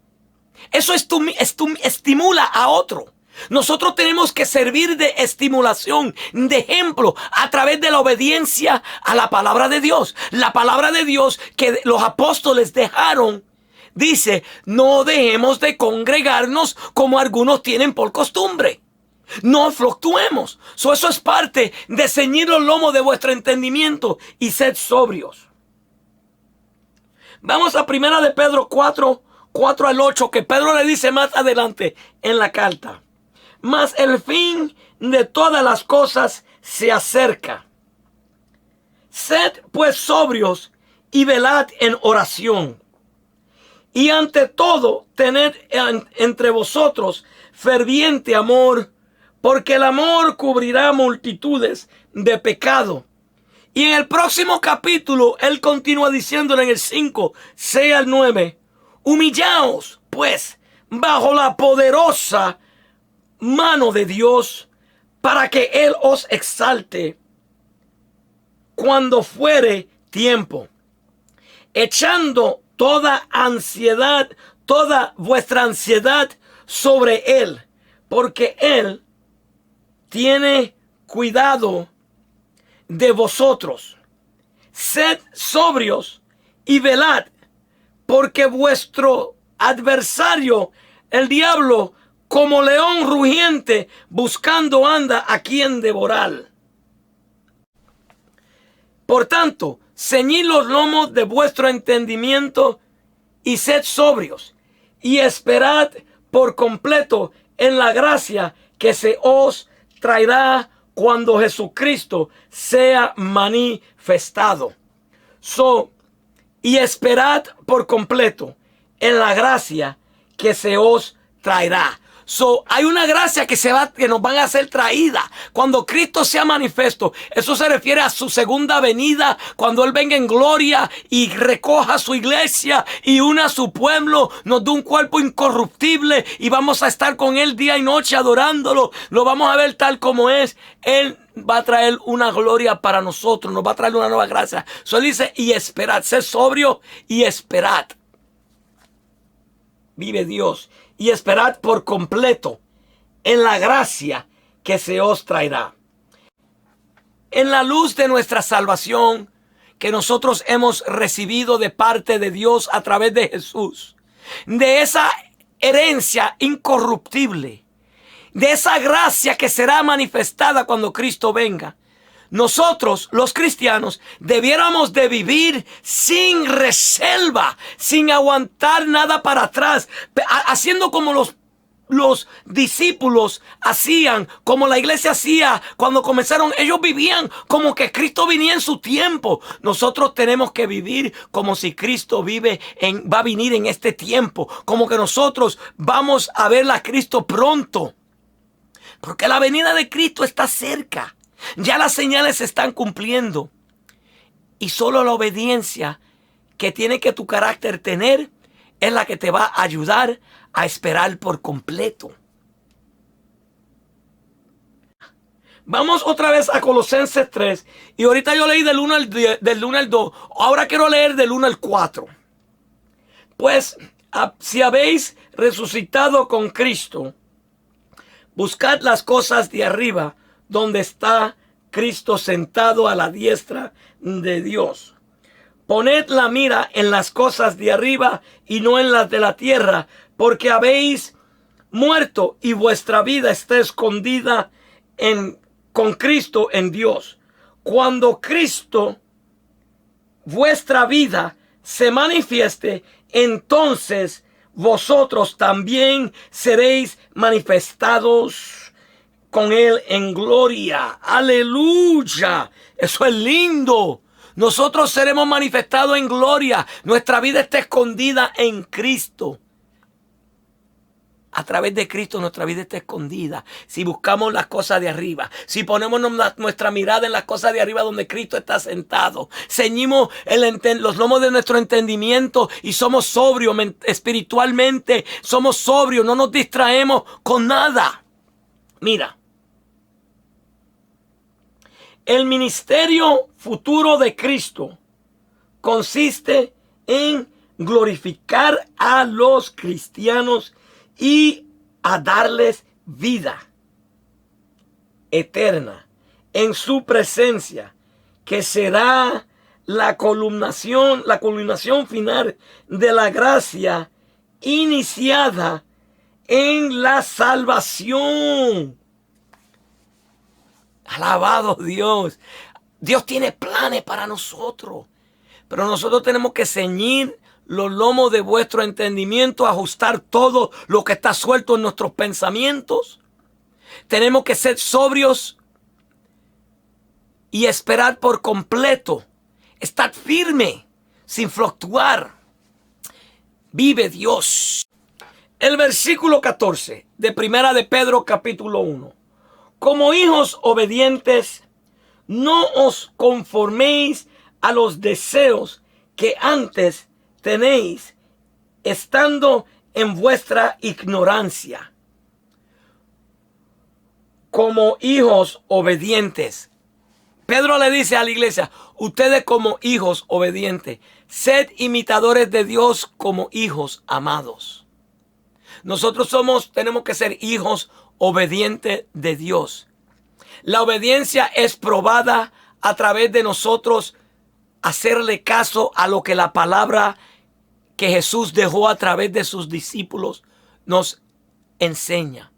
Eso estimula a otro. Nosotros tenemos que servir de estimulación, de ejemplo, a través de la obediencia a la palabra de Dios. La palabra de Dios que los apóstoles dejaron dice, no dejemos de congregarnos como algunos tienen por costumbre. No fluctuemos. Eso es parte de ceñir los lomos de vuestro entendimiento y sed sobrios. Vamos a 1 de Pedro 4 al 8, que Pedro le dice más adelante en la carta. Mas el fin de todas las cosas se acerca. Sed pues sobrios y velad en oración. Y ante todo, tened entre vosotros ferviente amor, porque el amor cubrirá multitudes de pecado. Y en el próximo capítulo, él continúa diciéndole en el 5, 6 al 9, humillaos, pues, bajo la poderosa mano de Dios, para que Él os exalte cuando fuere tiempo, echando toda ansiedad, toda vuestra ansiedad sobre Él, porque Él tiene cuidado de vosotros. Sed sobrios y velad, porque vuestro adversario, El diablo, como león rugiente, buscando anda a quien devorar. Por tanto, ceñid los lomos de vuestro entendimiento y sed sobrios, y esperad por completo en la gracia que se os traerá cuando Jesucristo sea manifestado. Y esperad por completo en la gracia que se os traerá. Hay una gracia que nos van a ser traída cuando Cristo sea manifiesto. Eso se refiere a su segunda venida, cuando Él venga en gloria y recoja su iglesia y una a su pueblo, nos dé un cuerpo incorruptible y vamos a estar con Él día y noche adorándolo. Lo vamos a ver tal como es. Él va a traer una gloria para nosotros, nos va a traer una nueva gracia. Él dice, y esperad, sed sobrio y esperad. Vive Dios. Y esperad por completo en la gracia que se os traerá. En la luz de nuestra salvación que nosotros hemos recibido de parte de Dios a través de Jesús, de esa herencia incorruptible, de esa gracia que será manifestada cuando Cristo venga, nosotros, los cristianos, debiéramos de vivir sin reserva, sin aguantar nada para atrás, haciendo como los discípulos hacían, como la iglesia hacía cuando comenzaron. Ellos vivían como que Cristo venía en su tiempo. Nosotros tenemos que vivir como si Cristo va a venir en este tiempo, como que nosotros vamos a ver a Cristo pronto, porque la venida de Cristo está cerca. Ya las señales se están cumpliendo. Y solo la obediencia que tiene que tu carácter tener es la que te va a ayudar a esperar por completo. Vamos otra vez a Colosenses 3. Y ahorita yo leí del 1 al 2. Ahora quiero leer del 1 al 4. Pues si habéis resucitado con Cristo, buscad las cosas de arriba, donde está Cristo sentado a la diestra de Dios. Poned la mira en las cosas de arriba y no en las de la tierra, porque habéis muerto y vuestra vida está escondida con Cristo en Dios. Cuando Cristo, vuestra vida, se manifieste, entonces vosotros también seréis manifestados con Él en gloria. Aleluya. Eso es lindo. Nosotros seremos manifestados en gloria. Nuestra vida está escondida en Cristo. A través de Cristo nuestra vida está escondida. Si buscamos las cosas de arriba, si ponemos nuestra mirada en las cosas de arriba donde Cristo está sentado, ceñimos los lomos de nuestro entendimiento y somos sobrios espiritualmente, somos sobrios, no nos distraemos con nada. Mira, el ministerio futuro de Cristo consiste en glorificar a los cristianos y a darles vida eterna en su presencia, que será la culminación final de la gracia iniciada en la salvación. Alabado Dios. Dios tiene planes para nosotros, pero nosotros tenemos que ceñir los lomos de vuestro entendimiento, ajustar todo lo que está suelto en nuestros pensamientos. Tenemos que ser sobrios y esperar por completo. Estar firme, sin fluctuar. Vive Dios. El versículo 14 de Primera de Pedro capítulo 1. Como hijos obedientes, no os conforméis a los deseos que antes tenéis, estando en vuestra ignorancia. Como hijos obedientes. Pedro le dice a la iglesia, ustedes como hijos obedientes, sed imitadores de Dios como hijos amados. Nosotros tenemos que ser hijos obedientes de Dios. La obediencia es probada a través de nosotros hacerle caso a lo que la palabra que Jesús dejó a través de sus discípulos nos enseña.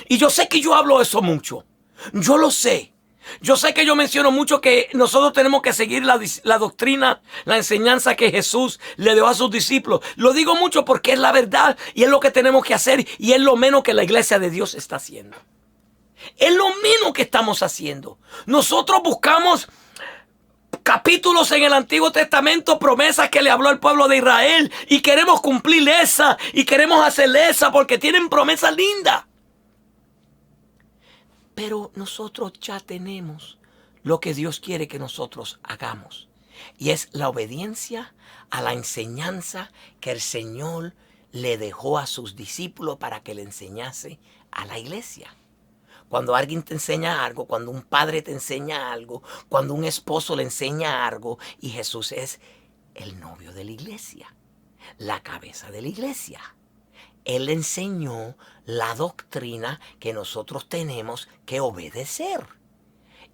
Y yo sé que yo hablo eso mucho. Yo lo sé. Yo sé que yo menciono mucho que nosotros tenemos que seguir la doctrina, la enseñanza que Jesús le dio a sus discípulos. Lo digo mucho porque es la verdad y es lo que tenemos que hacer y es lo menos que la iglesia de Dios está haciendo. Es lo menos que estamos haciendo. Nosotros buscamos capítulos en el Antiguo Testamento, promesas que le habló al pueblo de Israel y queremos cumplir esa y queremos hacer esa porque tienen promesas lindas. Pero nosotros ya tenemos lo que Dios quiere que nosotros hagamos. Y es la obediencia a la enseñanza que el Señor le dejó a sus discípulos para que le enseñase a la iglesia. Cuando alguien te enseña algo, cuando un padre te enseña algo, cuando un esposo le enseña algo, y Jesús es el novio de la iglesia, la cabeza de la iglesia. Él enseñó la doctrina que nosotros tenemos que obedecer.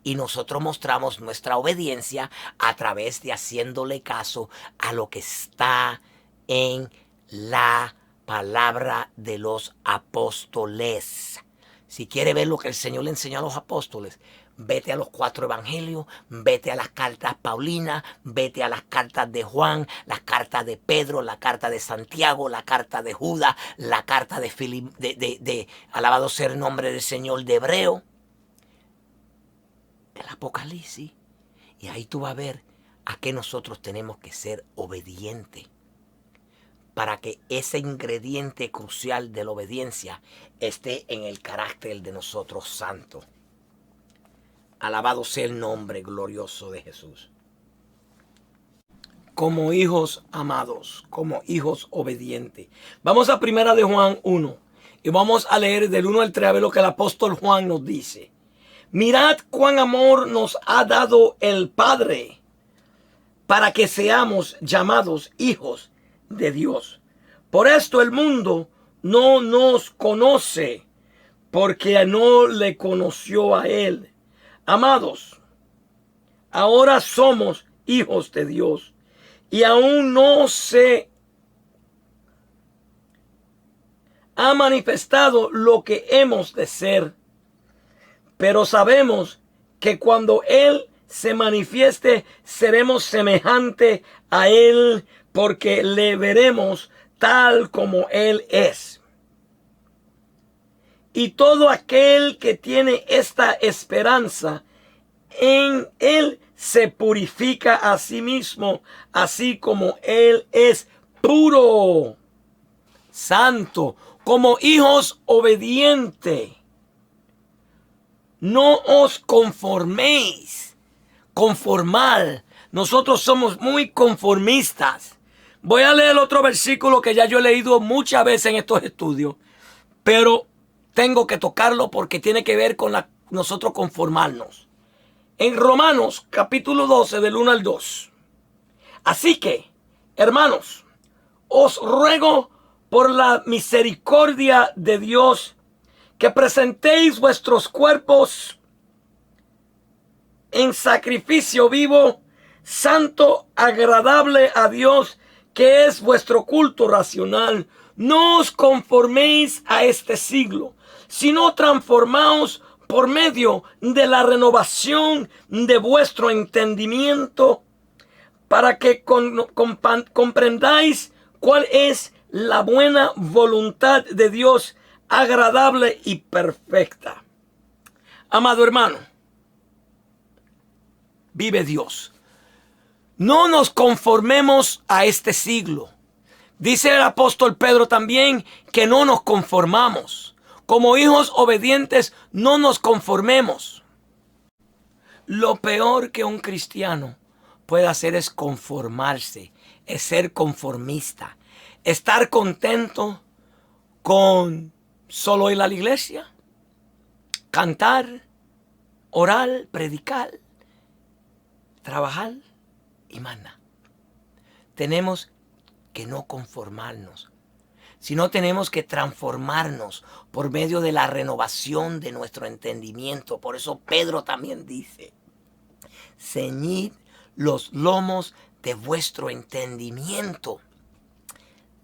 Y nosotros mostramos nuestra obediencia a través de haciéndole caso a lo que está en la palabra de los apóstoles. Si quiere ver lo que el Señor le enseñó a los apóstoles, vete a los 4 evangelios, vete a las cartas paulinas, vete a las cartas de Juan, las cartas de Pedro, la carta de Santiago, la carta de Judas, la carta de alabado sea el nombre del Señor, de Hebreo, el Apocalipsis. Y ahí tú vas a ver a qué nosotros tenemos que ser obedientes, para que ese ingrediente crucial de la obediencia esté en el carácter de nosotros santo. Alabado sea el nombre glorioso de Jesús. Como hijos amados, como hijos obedientes. Vamos a 1 de Juan 1 y vamos a leer del 1 al 3 a ver lo que el apóstol Juan nos dice. Mirad cuán amor nos ha dado el Padre para que seamos llamados hijos de Dios. Por esto el mundo no nos conoce, porque no le conoció a Él. Amados, ahora somos hijos de Dios y aún no se ha manifestado lo que hemos de ser. Pero sabemos que cuando Él se manifieste, seremos semejantes a Él, porque le veremos tal como Él es. Y todo aquel que tiene esta esperanza en Él se purifica a sí mismo, así como Él es puro, santo, como hijos obedientes. No os conforméis. Conformar. Nosotros somos muy conformistas. Voy a leer otro versículo que ya yo he leído muchas veces en estos estudios, pero tengo que tocarlo porque tiene que ver con nosotros conformarnos. En Romanos capítulo 12 del 1 al 2. Así que, hermanos, os ruego por la misericordia de Dios que presentéis vuestros cuerpos en sacrificio vivo, santo, agradable a Dios, que es vuestro culto racional. No os conforméis a este siglo, sino transformaos por medio de la renovación de vuestro entendimiento, para que comprendáis cuál es la buena voluntad de Dios, agradable y perfecta. Amado hermano, vive Dios. No nos conformemos a este siglo. Dice el apóstol Pedro también que no nos conformamos. Como hijos obedientes, no nos conformemos. Lo peor que un cristiano puede hacer es conformarse, es ser conformista, estar contento con solo ir a la iglesia, cantar, orar, predicar, trabajar y más nada. Tenemos que no conformarnos, sino tenemos que transformarnos por medio de la renovación de nuestro entendimiento. Por eso Pedro también dice, ceñid los lomos de vuestro entendimiento.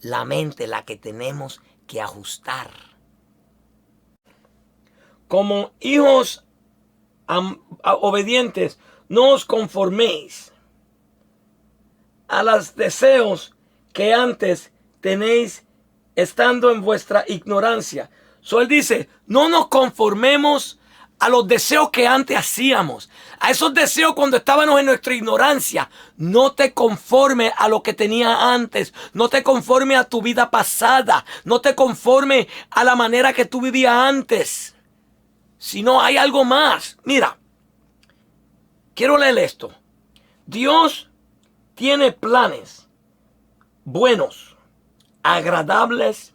La mente, la que tenemos que ajustar. Como hijos obedientes, no os conforméis a los deseos que antes tenéis estando en vuestra ignorancia. Él dice, no nos conformemos a los deseos que antes hacíamos, a esos deseos cuando estábamos en nuestra ignorancia. No te conformes a lo que tenías antes, no te conformes a tu vida pasada, no te conformes a la manera que tú vivías antes, sino hay algo más. Mira, quiero leer esto. Dios tiene planes buenos, agradables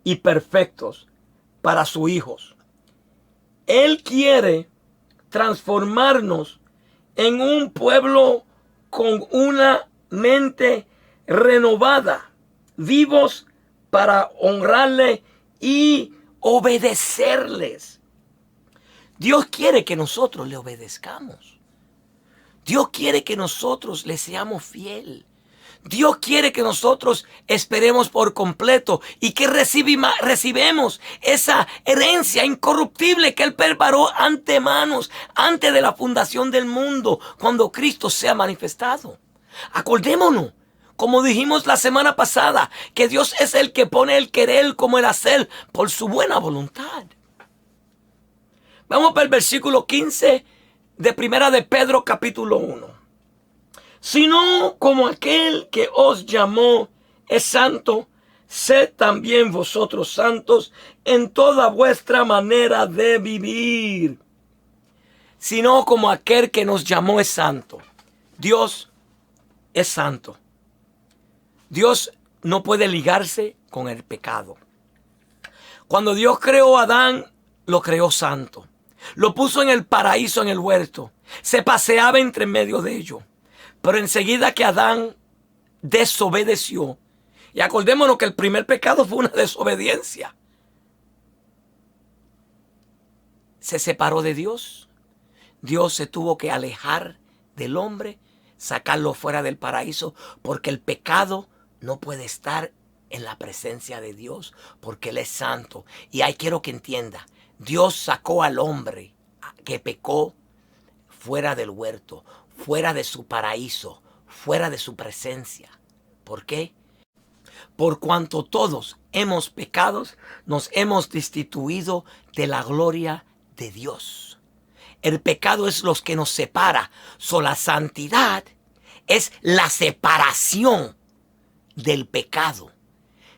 y perfectos para sus hijos. Él quiere transformarnos en un pueblo con una mente renovada, vivos para honrarle y obedecerles. Dios quiere que nosotros le obedezcamos. Dios quiere que nosotros le seamos fiel. Dios quiere que nosotros esperemos por completo y que recibemos esa herencia incorruptible que Él preparó antemanos, antes de la fundación del mundo, cuando Cristo sea manifestado. Acordémonos, como dijimos la semana pasada, que Dios es el que pone el querer como el hacer por su buena voluntad. Vamos para el versículo 15 de Primera de Pedro capítulo 1. Sino como aquel que os llamó es santo, sed también vosotros santos en toda vuestra manera de vivir. Sino como aquel que nos llamó es santo. Dios es santo. Dios no puede ligarse con el pecado. Cuando Dios creó a Adán, lo creó santo. Lo puso en el paraíso, en el huerto. Se paseaba entre medio de ellos. Pero enseguida que Adán desobedeció, y acordémonos que el primer pecado fue una desobediencia, se separó de Dios. Dios se tuvo que alejar del hombre, sacarlo fuera del paraíso, porque el pecado no puede estar en la presencia de Dios, porque Él es santo. Y ahí quiero que entienda, Dios sacó al hombre que pecó fuera del huerto, fuera de su paraíso, fuera de su presencia. ¿Por qué? Por cuanto todos hemos pecado, nos hemos destituido de la gloria de Dios. El pecado es lo que nos separa. La santidad es la separación del pecado.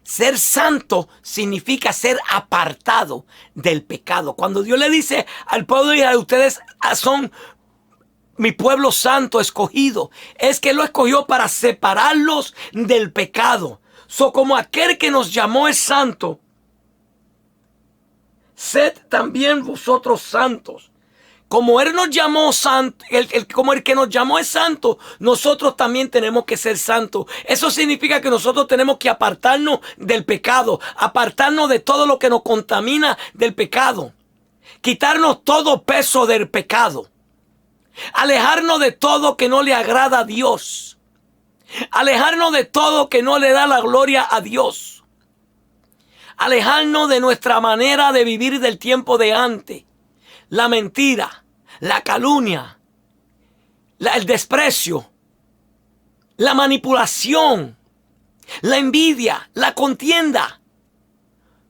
Ser santo significa ser apartado del pecado. Cuando Dios le dice al pueblo de Israel, ustedes son mi pueblo santo escogido, es que lo escogió para separarlos del pecado. Como aquel que nos llamó es santo, sed también vosotros santos. Como Él nos llamó santo, como el que nos llamó es santo, nosotros también tenemos que ser santos. Eso significa que nosotros tenemos que apartarnos del pecado, apartarnos de todo lo que nos contamina del pecado, quitarnos todo peso del pecado. Alejarnos de todo que no le agrada a Dios. Alejarnos de todo que no le da la gloria a Dios. Alejarnos de nuestra manera de vivir del tiempo de antes. La mentira, la calumnia, el desprecio, la manipulación, la envidia, la contienda.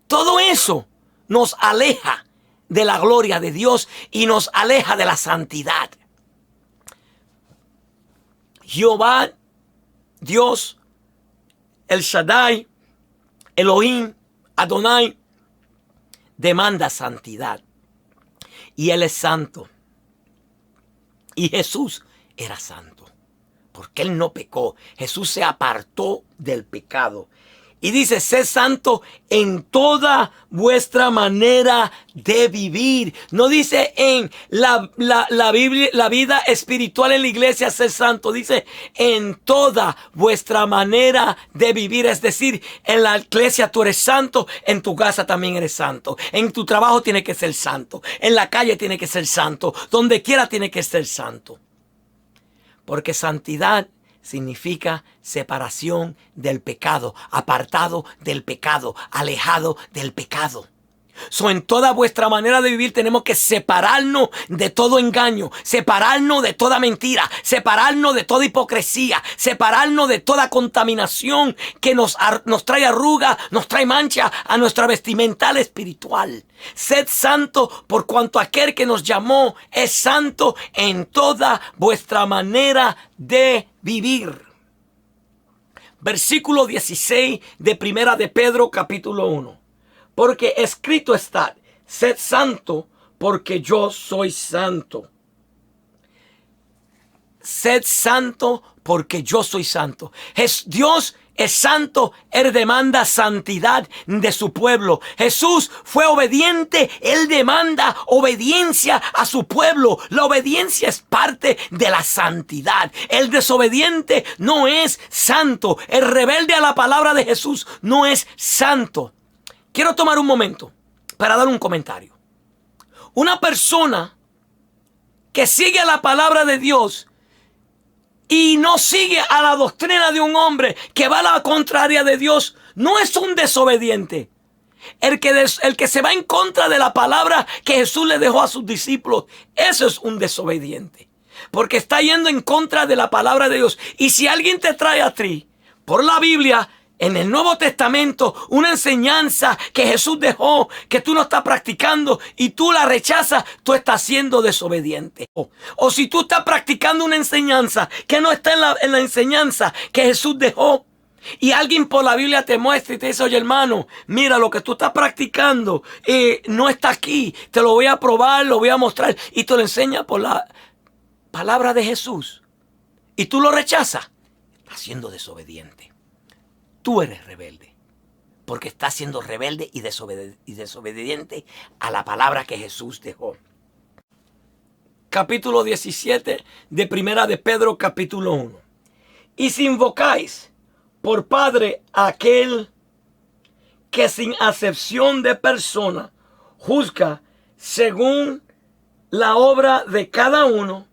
Todo eso nos aleja de la gloria de Dios y nos aleja de la santidad. Jehová, Dios, El Shaddai, Elohim, Adonai, demanda santidad. Y Él es santo. Y Jesús era santo, porque Él no pecó. Jesús se apartó del pecado. Y dice, sed santo en toda vuestra manera de vivir. No dice en la Biblia, la vida espiritual en la iglesia ser santo. Dice en toda vuestra manera de vivir. Es decir, en la iglesia tú eres santo, en tu casa también eres santo. En tu trabajo tiene que ser santo. En la calle tiene que ser santo. Donde quiera tiene que ser santo. Porque santidad significa separación del pecado, apartado del pecado, alejado del pecado. En toda vuestra manera de vivir tenemos que separarnos de todo engaño, separarnos de toda mentira, separarnos de toda hipocresía, separarnos de toda contaminación que nos trae arruga, nos trae mancha a nuestra vestimental espiritual. Sed santo por cuanto aquel que nos llamó es santo en toda vuestra manera de vivir. Versículo 16 de Primera de Pedro capítulo 1. Porque escrito está, sed santo porque yo soy santo. Sed santo porque yo soy santo. Dios es santo, Él demanda santidad de su pueblo. Jesús fue obediente, Él demanda obediencia a su pueblo. La obediencia es parte de la santidad. El desobediente no es santo. El rebelde a la palabra de Jesús no es santo. Quiero tomar un momento para dar un comentario. Una persona que sigue la palabra de Dios y no sigue a la doctrina de un hombre que va a la contraria de Dios, no es un desobediente. El que se va en contra de la palabra que Jesús le dejó a sus discípulos, eso es un desobediente. Porque está yendo en contra de la palabra de Dios. Y si alguien te trae a ti, por la Biblia, en el Nuevo Testamento, una enseñanza que Jesús dejó, que tú no estás practicando y tú la rechazas, tú estás siendo desobediente. O si tú estás practicando una enseñanza que no está en la enseñanza que Jesús dejó, y alguien por la Biblia te muestra y te dice, oye hermano, mira lo que tú estás practicando no está aquí, te lo voy a probar, lo voy a mostrar, y te lo enseña por la palabra de Jesús, y tú lo rechazas, estás siendo desobediente. Tú eres rebelde, porque estás siendo rebelde y desobediente a la palabra que Jesús dejó. Capítulo 17 de Primera de Pedro, capítulo 1. Y si invocáis por Padre a aquel que sin acepción de persona juzga según la obra de cada uno,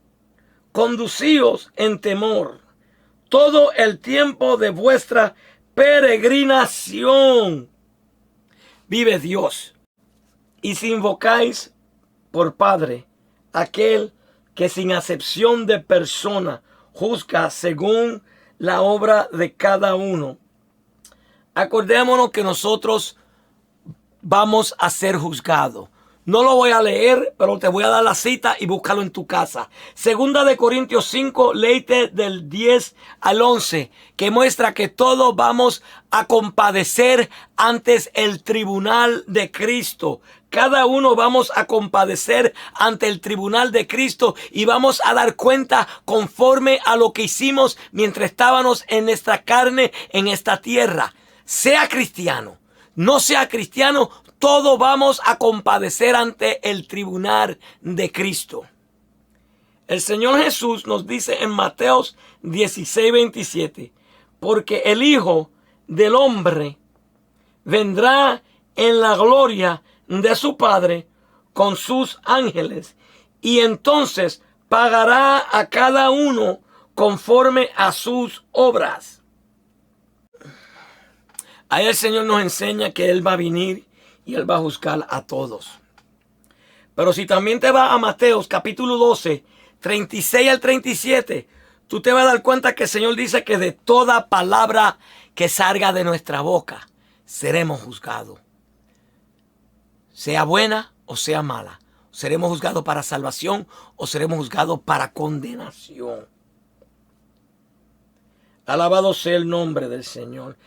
conducíos en temor todo el tiempo de vuestra peregrinación. Vive Dios. Y si invocáis por Padre aquel que sin acepción de persona juzga según la obra de cada uno. Acordémonos que nosotros vamos a ser juzgados. No lo voy a leer, pero te voy a dar la cita y búscalo en tu casa. Segunda de Corintios 5, léete del 10 al 11, que muestra que todos vamos a compadecer ante el tribunal de Cristo. Cada uno vamos a compadecer ante el tribunal de Cristo y vamos a dar cuenta conforme a lo que hicimos mientras estábamos en nuestra carne, en esta tierra. Sea cristiano, no sea cristiano, todos vamos a compadecer ante el tribunal de Cristo. El Señor Jesús nos dice en Mateo 16, 27, porque el Hijo del Hombre vendrá en la gloria de su Padre con sus ángeles, y entonces pagará a cada uno conforme a sus obras. Ahí el Señor nos enseña que Él va a venir y Él va a juzgar a todos. Pero si también te vas a Mateo capítulo 12, 36 al 37, tú te vas a dar cuenta que el Señor dice que de toda palabra que salga de nuestra boca seremos juzgados. Sea buena o sea mala. Seremos juzgados para salvación o seremos juzgados para condenación. Alabado sea el nombre del Señor.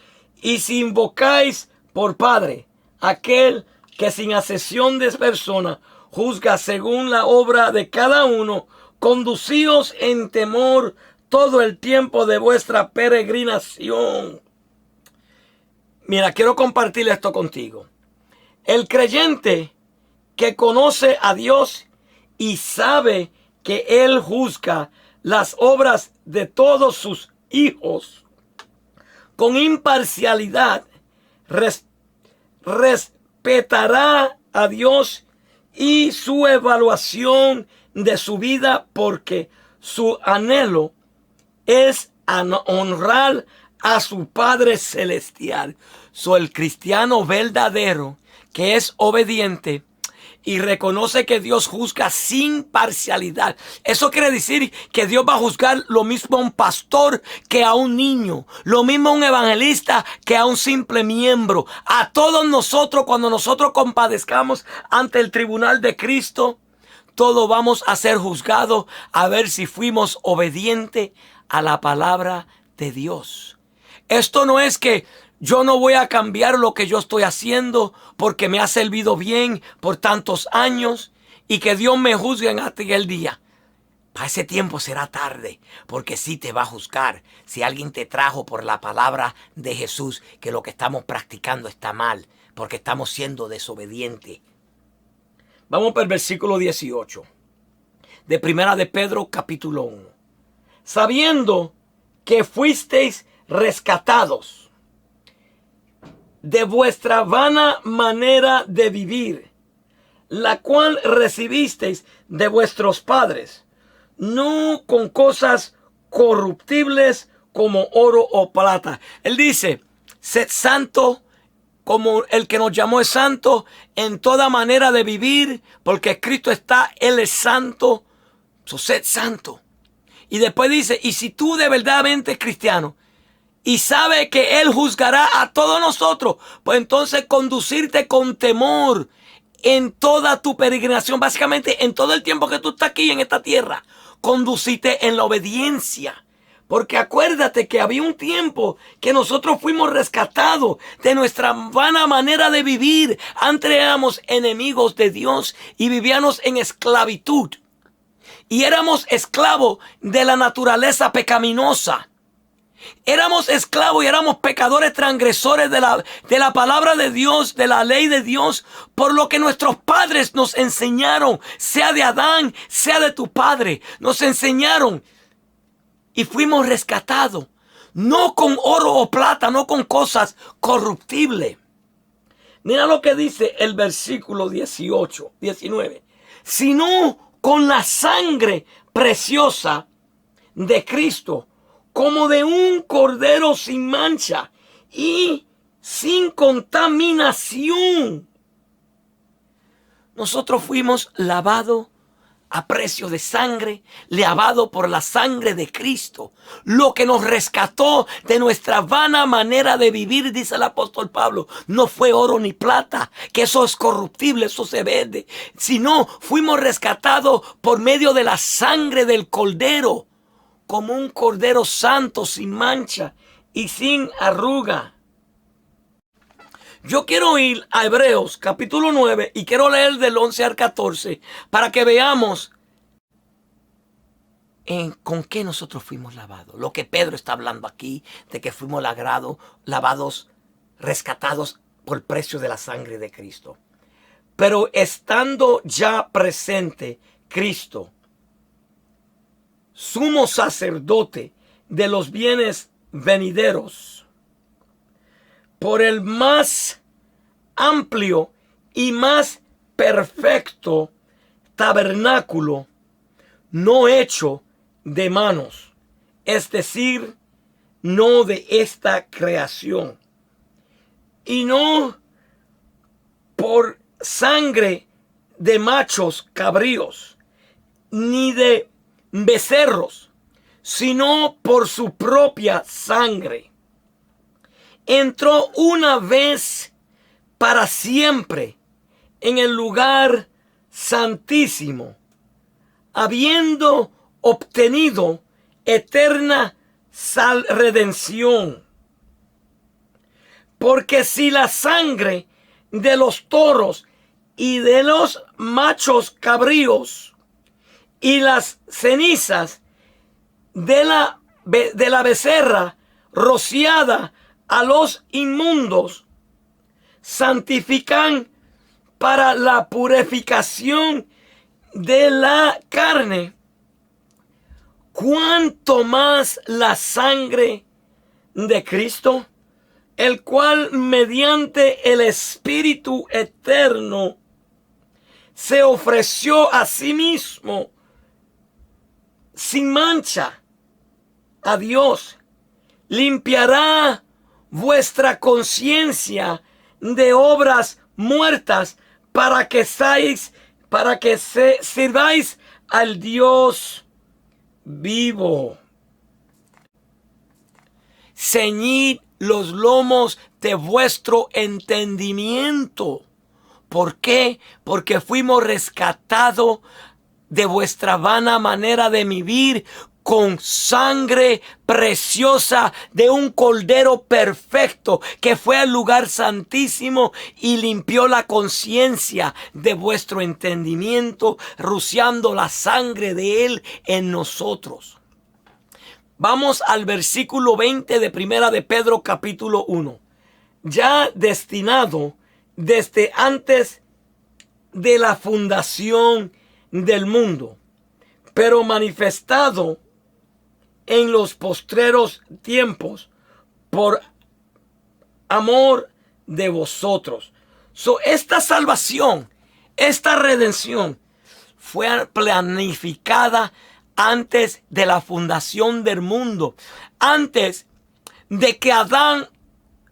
Y si invocáis por Padre aquel que sin acepción de persona juzga según la obra de cada uno, conducíos en temor todo el tiempo de vuestra peregrinación. Mira, quiero compartir esto contigo. El creyente que conoce a Dios y sabe que Él juzga las obras de todos sus hijos con imparcialidad, respetará a Dios y su evaluación de su vida, porque su anhelo es a honrar a su Padre Celestial. El cristiano verdadero que es obediente y reconoce que Dios juzga sin parcialidad. Eso quiere decir que Dios va a juzgar lo mismo a un pastor que a un niño, lo mismo a un evangelista que a un simple miembro. A todos nosotros, cuando nosotros compadezcamos ante el tribunal de Cristo, todos vamos a ser juzgados a ver si fuimos obedientes a la palabra de Dios. Esto no es que yo no voy a cambiar lo que yo estoy haciendo porque me ha servido bien por tantos años y que Dios me juzgue en aquel día. Para ese tiempo será tarde, porque sí te va a juzgar si alguien te trajo por la palabra de Jesús que lo que estamos practicando está mal, porque estamos siendo desobedientes. Vamos para el versículo 18 de Primera de Pedro capítulo 1. Sabiendo que fuisteis rescatados de vuestra vana manera de vivir, la cual recibisteis de vuestros padres, no con cosas corruptibles como oro o plata. Él dice, sed santo como el que nos llamó es santo en toda manera de vivir, porque Cristo está, Él es santo, sed santo. Y después dice, y si tú de verdaderamente cristiano, y sabe que Él juzgará a todos nosotros, pues entonces conducirte con temor en toda tu peregrinación, básicamente en todo el tiempo que tú estás aquí en esta tierra, conducite en la obediencia. Porque acuérdate que había un tiempo que nosotros fuimos rescatados de nuestra vana manera de vivir. Antes éramos enemigos de Dios y vivíamos en esclavitud. Y éramos esclavos de la naturaleza pecaminosa. Éramos esclavos y éramos pecadores transgresores de la palabra de Dios, de la ley de Dios, por lo que nuestros padres nos enseñaron, sea de Adán, sea de tu padre, nos enseñaron y fuimos rescatados, no con oro o plata, no con cosas corruptibles. Mira lo que dice el versículo 19, sino con la sangre preciosa de Cristo, como de un cordero sin mancha y sin contaminación. Nosotros fuimos lavados a precio de sangre, lavado por la sangre de Cristo. Lo que nos rescató de nuestra vana manera de vivir, dice el apóstol Pablo, no fue oro ni plata, que eso es corruptible, eso se vende, sino fuimos rescatados por medio de la sangre del cordero, como un cordero santo, sin mancha y sin arruga. Yo quiero ir a Hebreos capítulo 9 y quiero leer del 11 al 14 para que veamos con qué nosotros fuimos lavados. Lo que Pedro está hablando aquí, de que fuimos lavados, rescatados por precio de la sangre de Cristo. Pero estando ya presente Cristo, sumo sacerdote de los bienes venideros, por el más amplio y más perfecto tabernáculo, no hecho de manos, es decir, no de esta creación, y no por sangre de machos cabríos, ni de becerros, sino por su propia sangre. Entró una vez para siempre en el lugar santísimo, habiendo obtenido eterna redención. Porque si la sangre de los toros y de los machos cabríos y las cenizas de la becerra rociada a los inmundos santifican para la purificación de la carne, cuánto más la sangre de Cristo, el cual mediante el Espíritu eterno se ofreció a sí mismo sin mancha a Dios. Limpiará vuestra conciencia de obras muertas para que sirváis al Dios vivo. Ceñid los lomos de vuestro entendimiento. ¿Por qué? Porque fuimos rescatados de vuestra vana manera de vivir con sangre preciosa de un cordero perfecto que fue al lugar santísimo y limpió la conciencia de vuestro entendimiento, rociando la sangre de él en nosotros. Vamos al versículo 20 de Primera de Pedro capítulo 1. Ya destinado desde antes de la fundación del mundo, pero manifestado en los postreros tiempos por amor de vosotros. Esta salvación, esta redención fue planificada antes de la fundación del mundo, antes de que Adán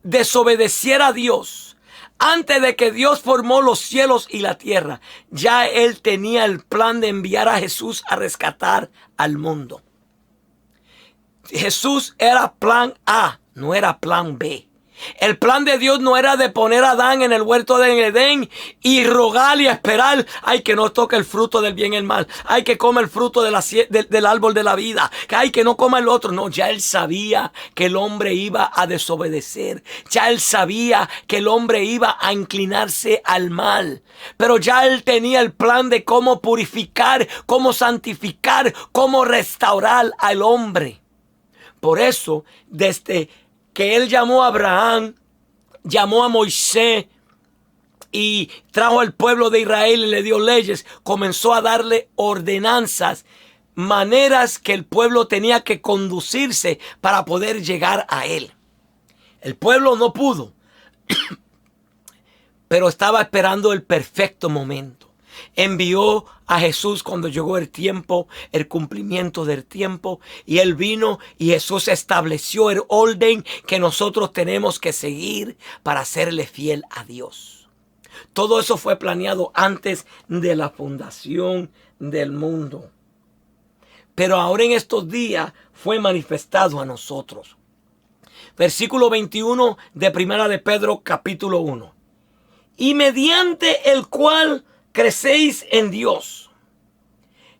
desobedeciera a Dios, antes de que Dios formó los cielos y la tierra. Ya él tenía el plan de enviar a Jesús a rescatar al mundo. Jesús era plan A, no era plan B. El plan de Dios no era de poner a Adán en el huerto de Edén y rogar y esperar, ay, que no toque el fruto del bien y el mal, ay, que coma el fruto del árbol de la vida, ay, que no coma el otro. No, ya él sabía que el hombre iba a desobedecer, ya él sabía que el hombre iba a inclinarse al mal, pero ya él tenía el plan de cómo purificar, cómo santificar, cómo restaurar al hombre. Por eso, desde que él llamó a Abraham, llamó a Moisés y trajo al pueblo de Israel y le dio leyes, comenzó a darle ordenanzas, maneras que el pueblo tenía que conducirse para poder llegar a él. El pueblo no pudo, pero estaba esperando el perfecto momento. Envió a Jesús cuando llegó el tiempo, el cumplimiento del tiempo, y él vino y Jesús estableció el orden que nosotros tenemos que seguir para serle fiel a Dios. Todo eso fue planeado antes de la fundación del mundo, pero ahora en estos días fue manifestado a nosotros. Versículo 21 de Primera de Pedro capítulo 1. Y mediante el cual crecéis en Dios,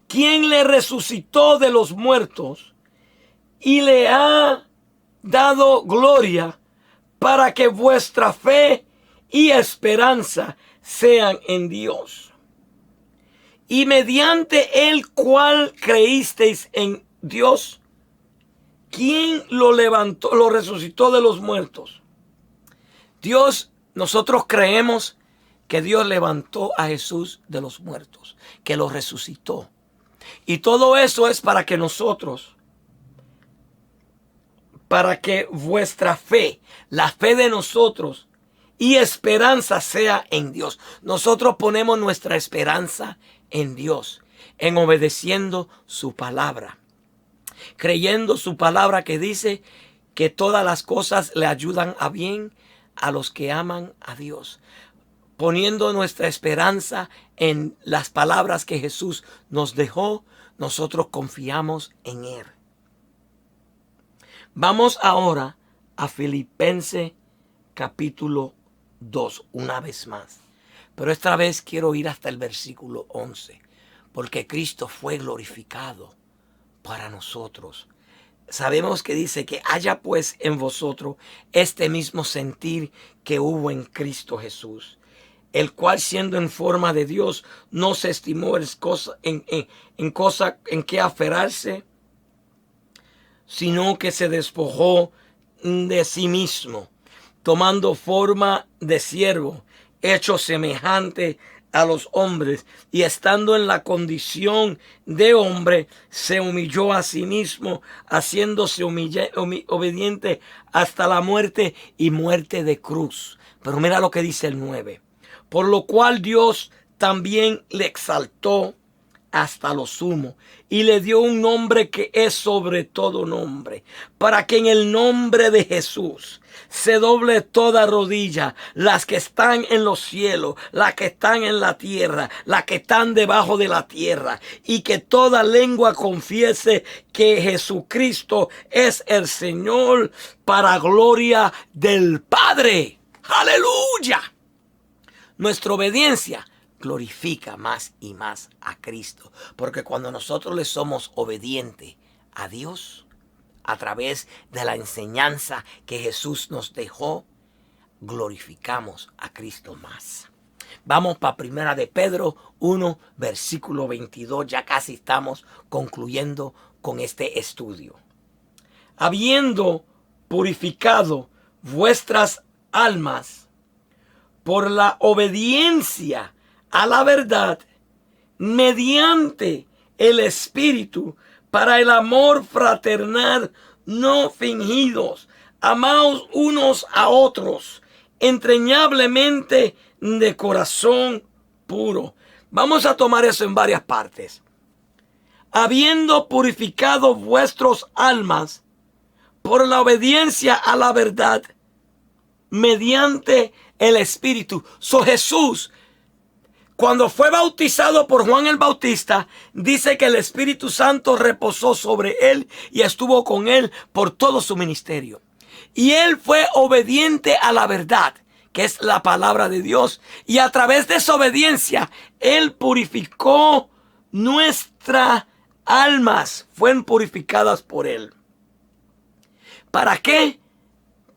quien le resucitó de los muertos y le ha dado gloria, para que vuestra fe y esperanza sean en Dios. Y mediante el cual creísteis en Dios, quien lo levantó, lo resucitó de los muertos. Dios, nosotros creemos que Dios levantó a Jesús de los muertos, que lo resucitó. Y todo eso es para que nosotros, para que vuestra fe, la fe de nosotros y esperanza sea en Dios. Nosotros ponemos nuestra esperanza en Dios, en obedeciendo su palabra, creyendo su palabra que dice que todas las cosas le ayudan a bien a los que aman a Dios. Poniendo nuestra esperanza en las palabras que Jesús nos dejó, nosotros confiamos en Él. Vamos ahora a Filipenses capítulo 2, una vez más. Pero esta vez quiero ir hasta el versículo 11, porque Cristo fue glorificado para nosotros. Sabemos que dice que haya pues en vosotros este mismo sentir que hubo en Cristo Jesús, el cual siendo en forma de Dios no se estimó en cosa en que aferrarse, sino que se despojó de sí mismo, tomando forma de siervo, hecho semejante a los hombres, y estando en la condición de hombre, se humilló a sí mismo, haciéndose obediente hasta la muerte y muerte de cruz. Pero mira lo que dice el 9. Por lo cual Dios también le exaltó hasta lo sumo, y le dio un nombre que es sobre todo nombre, para que en el nombre de Jesús se doble toda rodilla, las que están en los cielos, las que están en la tierra, las que están debajo de la tierra, y que toda lengua confiese que Jesucristo es el Señor, para gloria del Padre. ¡Aleluya! Nuestra obediencia glorifica más y más a Cristo, porque cuando nosotros le somos obedientes a Dios a través de la enseñanza que Jesús nos dejó, glorificamos a Cristo más. Vamos para Primera de Pedro 1, versículo 22. Ya casi estamos concluyendo con este estudio. Habiendo purificado vuestras almas por la obediencia a la verdad, mediante el Espíritu, para el amor fraternal no fingidos, amaos unos a otros, entrañablemente de corazón puro. Vamos a tomar eso en varias partes. Habiendo purificado vuestras almas por la obediencia a la verdad, mediante el Espíritu. Jesús, cuando fue bautizado por Juan el Bautista, dice que el Espíritu Santo reposó sobre él y estuvo con él por todo su ministerio. Y él fue obediente a la verdad, que es la palabra de Dios. Y a través de esa obediencia, él purificó nuestras almas. Fueron purificadas por él. ¿Para qué?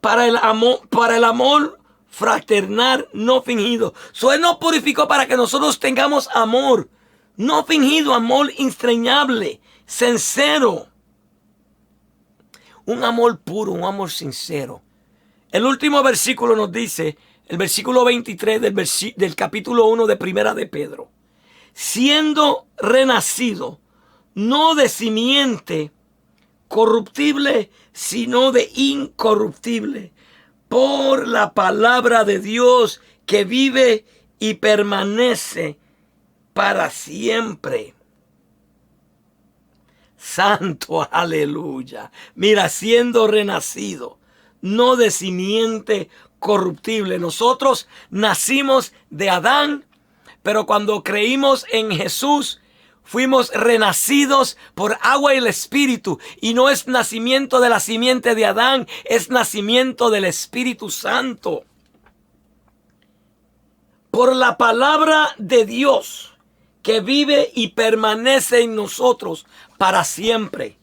Para el amor fraternal no fingido. Él nos purificó para que nosotros tengamos amor no fingido, amor entrañable, sincero, un amor puro, un amor sincero. El último versículo nos dice, el versículo 23 del capítulo 1 de Primera de Pedro: siendo renacido no de simiente corruptible, sino de incorruptible, por la palabra de Dios que vive y permanece para siempre. Santo, aleluya. Mira, siendo renacido, no de simiente corruptible. Nosotros nacimos de Adán, pero cuando creímos en Jesús, fuimos renacidos por agua y el Espíritu. Y no es nacimiento de la simiente de Adán, es nacimiento del Espíritu Santo. Por la palabra de Dios que vive y permanece en nosotros para siempre.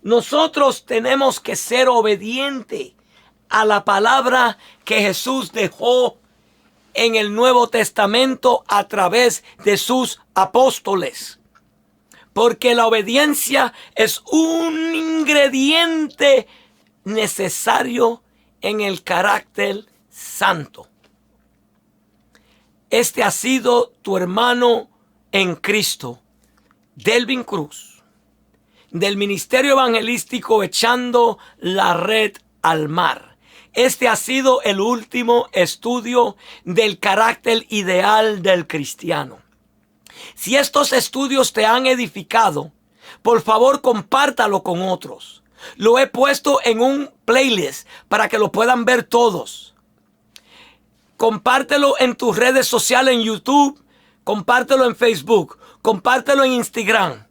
Nosotros tenemos que ser obedientes a la palabra que Jesús dejó en el Nuevo Testamento a través de sus apóstoles. Porque la obediencia es un ingrediente necesario en el carácter santo. Este ha sido tu hermano en Cristo, Delvin Cruz, del Ministerio Evangelístico Echando la Red al Mar. Este ha sido el último estudio del carácter ideal del cristiano. Si estos estudios te han edificado, por favor compártalo con otros. Lo he puesto en un playlist para que lo puedan ver todos. Compártelo en tus redes sociales, en YouTube. Compártelo en Facebook. Compártelo en Instagram.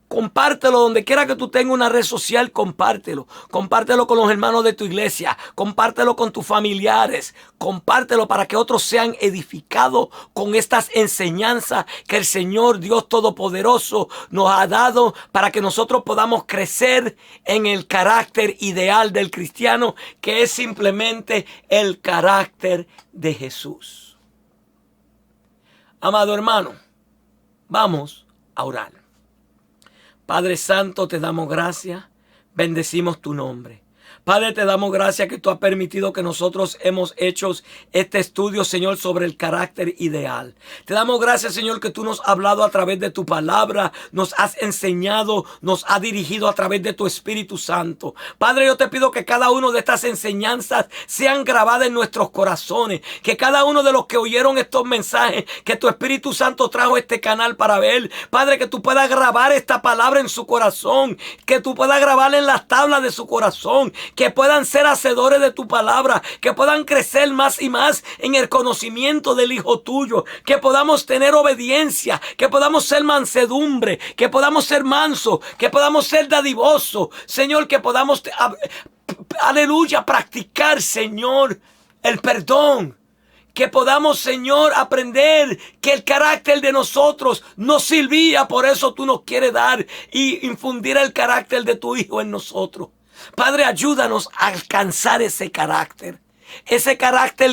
Compártelo donde quiera que tú tengas una red social, compártelo. Compártelo con los hermanos de tu iglesia. Compártelo con tus familiares. Compártelo para que otros sean edificados con estas enseñanzas que el Señor Dios Todopoderoso nos ha dado para que nosotros podamos crecer en el carácter ideal del cristiano, que es simplemente el carácter de Jesús. Amado hermano, vamos a orar. Padre Santo, te damos gracias, bendecimos tu nombre. Padre, te damos gracias que tú has permitido que nosotros hemos hecho este estudio, Señor, sobre el carácter ideal. Te damos gracias, Señor, que tú nos has hablado a través de tu palabra, nos has enseñado, nos has dirigido a través de tu Espíritu Santo. Padre, yo te pido que cada una de estas enseñanzas sean grabadas en nuestros corazones, que cada uno de los que oyeron estos mensajes, que tu Espíritu Santo trajo este canal para ver, Padre, que tú puedas grabar esta palabra en su corazón, que tú puedas grabarla en las tablas de su corazón, que puedan ser hacedores de tu palabra, que puedan crecer más y más en el conocimiento del Hijo tuyo, que podamos tener obediencia, que podamos ser mansedumbre, que podamos ser mansos, que podamos ser dadivosos, Señor, que podamos, aleluya, practicar, Señor, el perdón. Que podamos, Señor, aprender que el carácter de nosotros nos servía, por eso tú nos quieres dar y infundir el carácter de tu Hijo en nosotros. Padre, ayúdanos a alcanzar ese carácter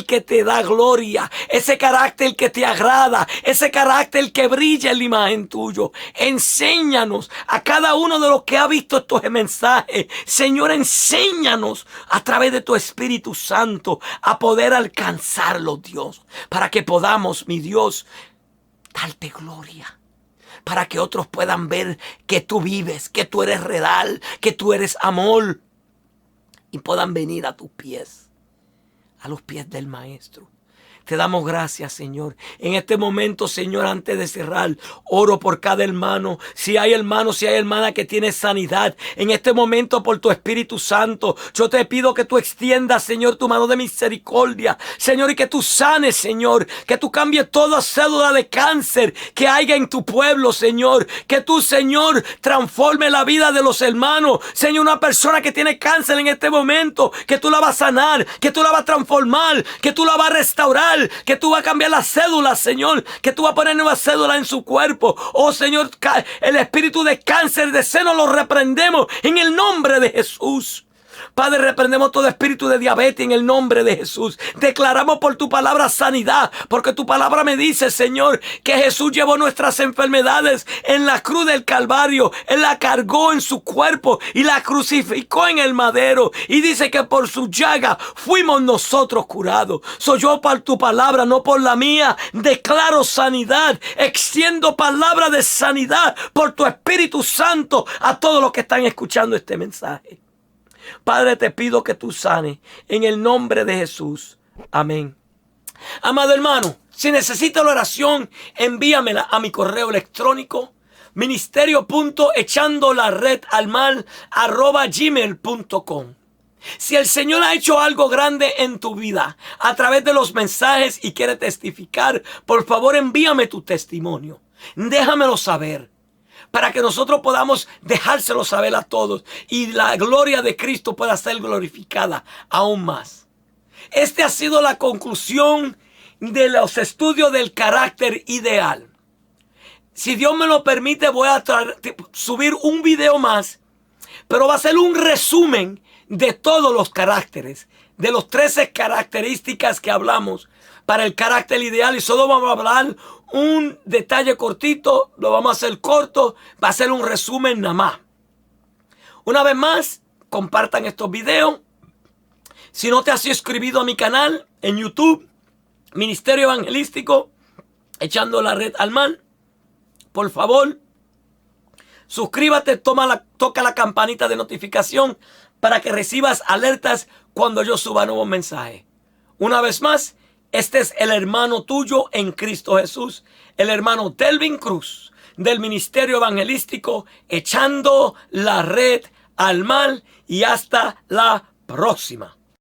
que te da gloria, ese carácter que te agrada, ese carácter que brilla en la imagen tuyo. Enséñanos a cada uno de los que ha visto estos mensajes, Señor, enséñanos a través de tu Espíritu Santo a poder alcanzarlo, Dios, para que podamos, mi Dios, darte gloria. Para que otros puedan ver que tú vives, que tú eres real, que tú eres amor. Y puedan venir a tus pies, a los pies del Maestro. Te damos gracias, Señor. En este momento, Señor, antes de cerrar, oro por cada hermano. Si hay hermano, si hay hermana que tiene sanidad, en este momento por tu Espíritu Santo, yo te pido que tú extiendas, Señor, tu mano de misericordia, Señor, y que tú sanes, Señor, que tú cambies toda cédula de cáncer que haya en tu pueblo, Señor, que tú, Señor, transforme la vida de los hermanos, Señor, una persona que tiene cáncer en este momento, que tú la vas a sanar, que tú la vas a transformar, que tú la vas a restaurar, que tú vas a cambiar las cédulas, Señor, que tú vas a poner nuevas cédulas en su cuerpo. Oh, Señor, el espíritu de cáncer de seno lo reprendemos en el nombre de Jesús. Padre, reprendemos todo espíritu de diabetes en el nombre de Jesús. Declaramos por tu palabra sanidad, porque tu palabra me dice, Señor, que Jesús llevó nuestras enfermedades en la cruz del Calvario. Él la cargó en su cuerpo y la crucificó en el madero. Y dice que por su llaga fuimos nosotros curados. Soy yo por tu palabra, no por la mía. Declaro sanidad. Extiendo palabra de sanidad por tu Espíritu Santo a todos los que están escuchando este mensaje. Padre, te pido que tú sanes en el nombre de Jesús. Amén. Amado hermano, si necesitas la oración, envíamela a mi correo electrónico ministerio.echandolaredalmal@gmail.com. Si el Señor ha hecho algo grande en tu vida a través de los mensajes y quiere testificar, por favor envíame tu testimonio. Déjamelo saber, para que nosotros podamos dejárselo saber a todos y la gloria de Cristo pueda ser glorificada aún más. Esta ha sido la conclusión de los estudios del carácter ideal. Si Dios me lo permite, voy a subir un video más, pero va a ser un resumen de todos los caracteres, de los 13 características que hablamos para el carácter ideal, y solo vamos a hablar un detalle cortito, lo vamos a hacer corto, va a ser un resumen nada más. Una vez más, compartan estos videos. Si no te has suscrito a mi canal en YouTube, Ministerio Evangelístico, Echando la Red al Mal, por favor, suscríbete, toca la campanita de notificación para que recibas alertas cuando yo suba nuevos mensajes. Una vez más, este es el hermano tuyo en Cristo Jesús, el hermano Delvin Cruz, del Ministerio Evangelístico Echando la Red al Mal, y hasta la próxima.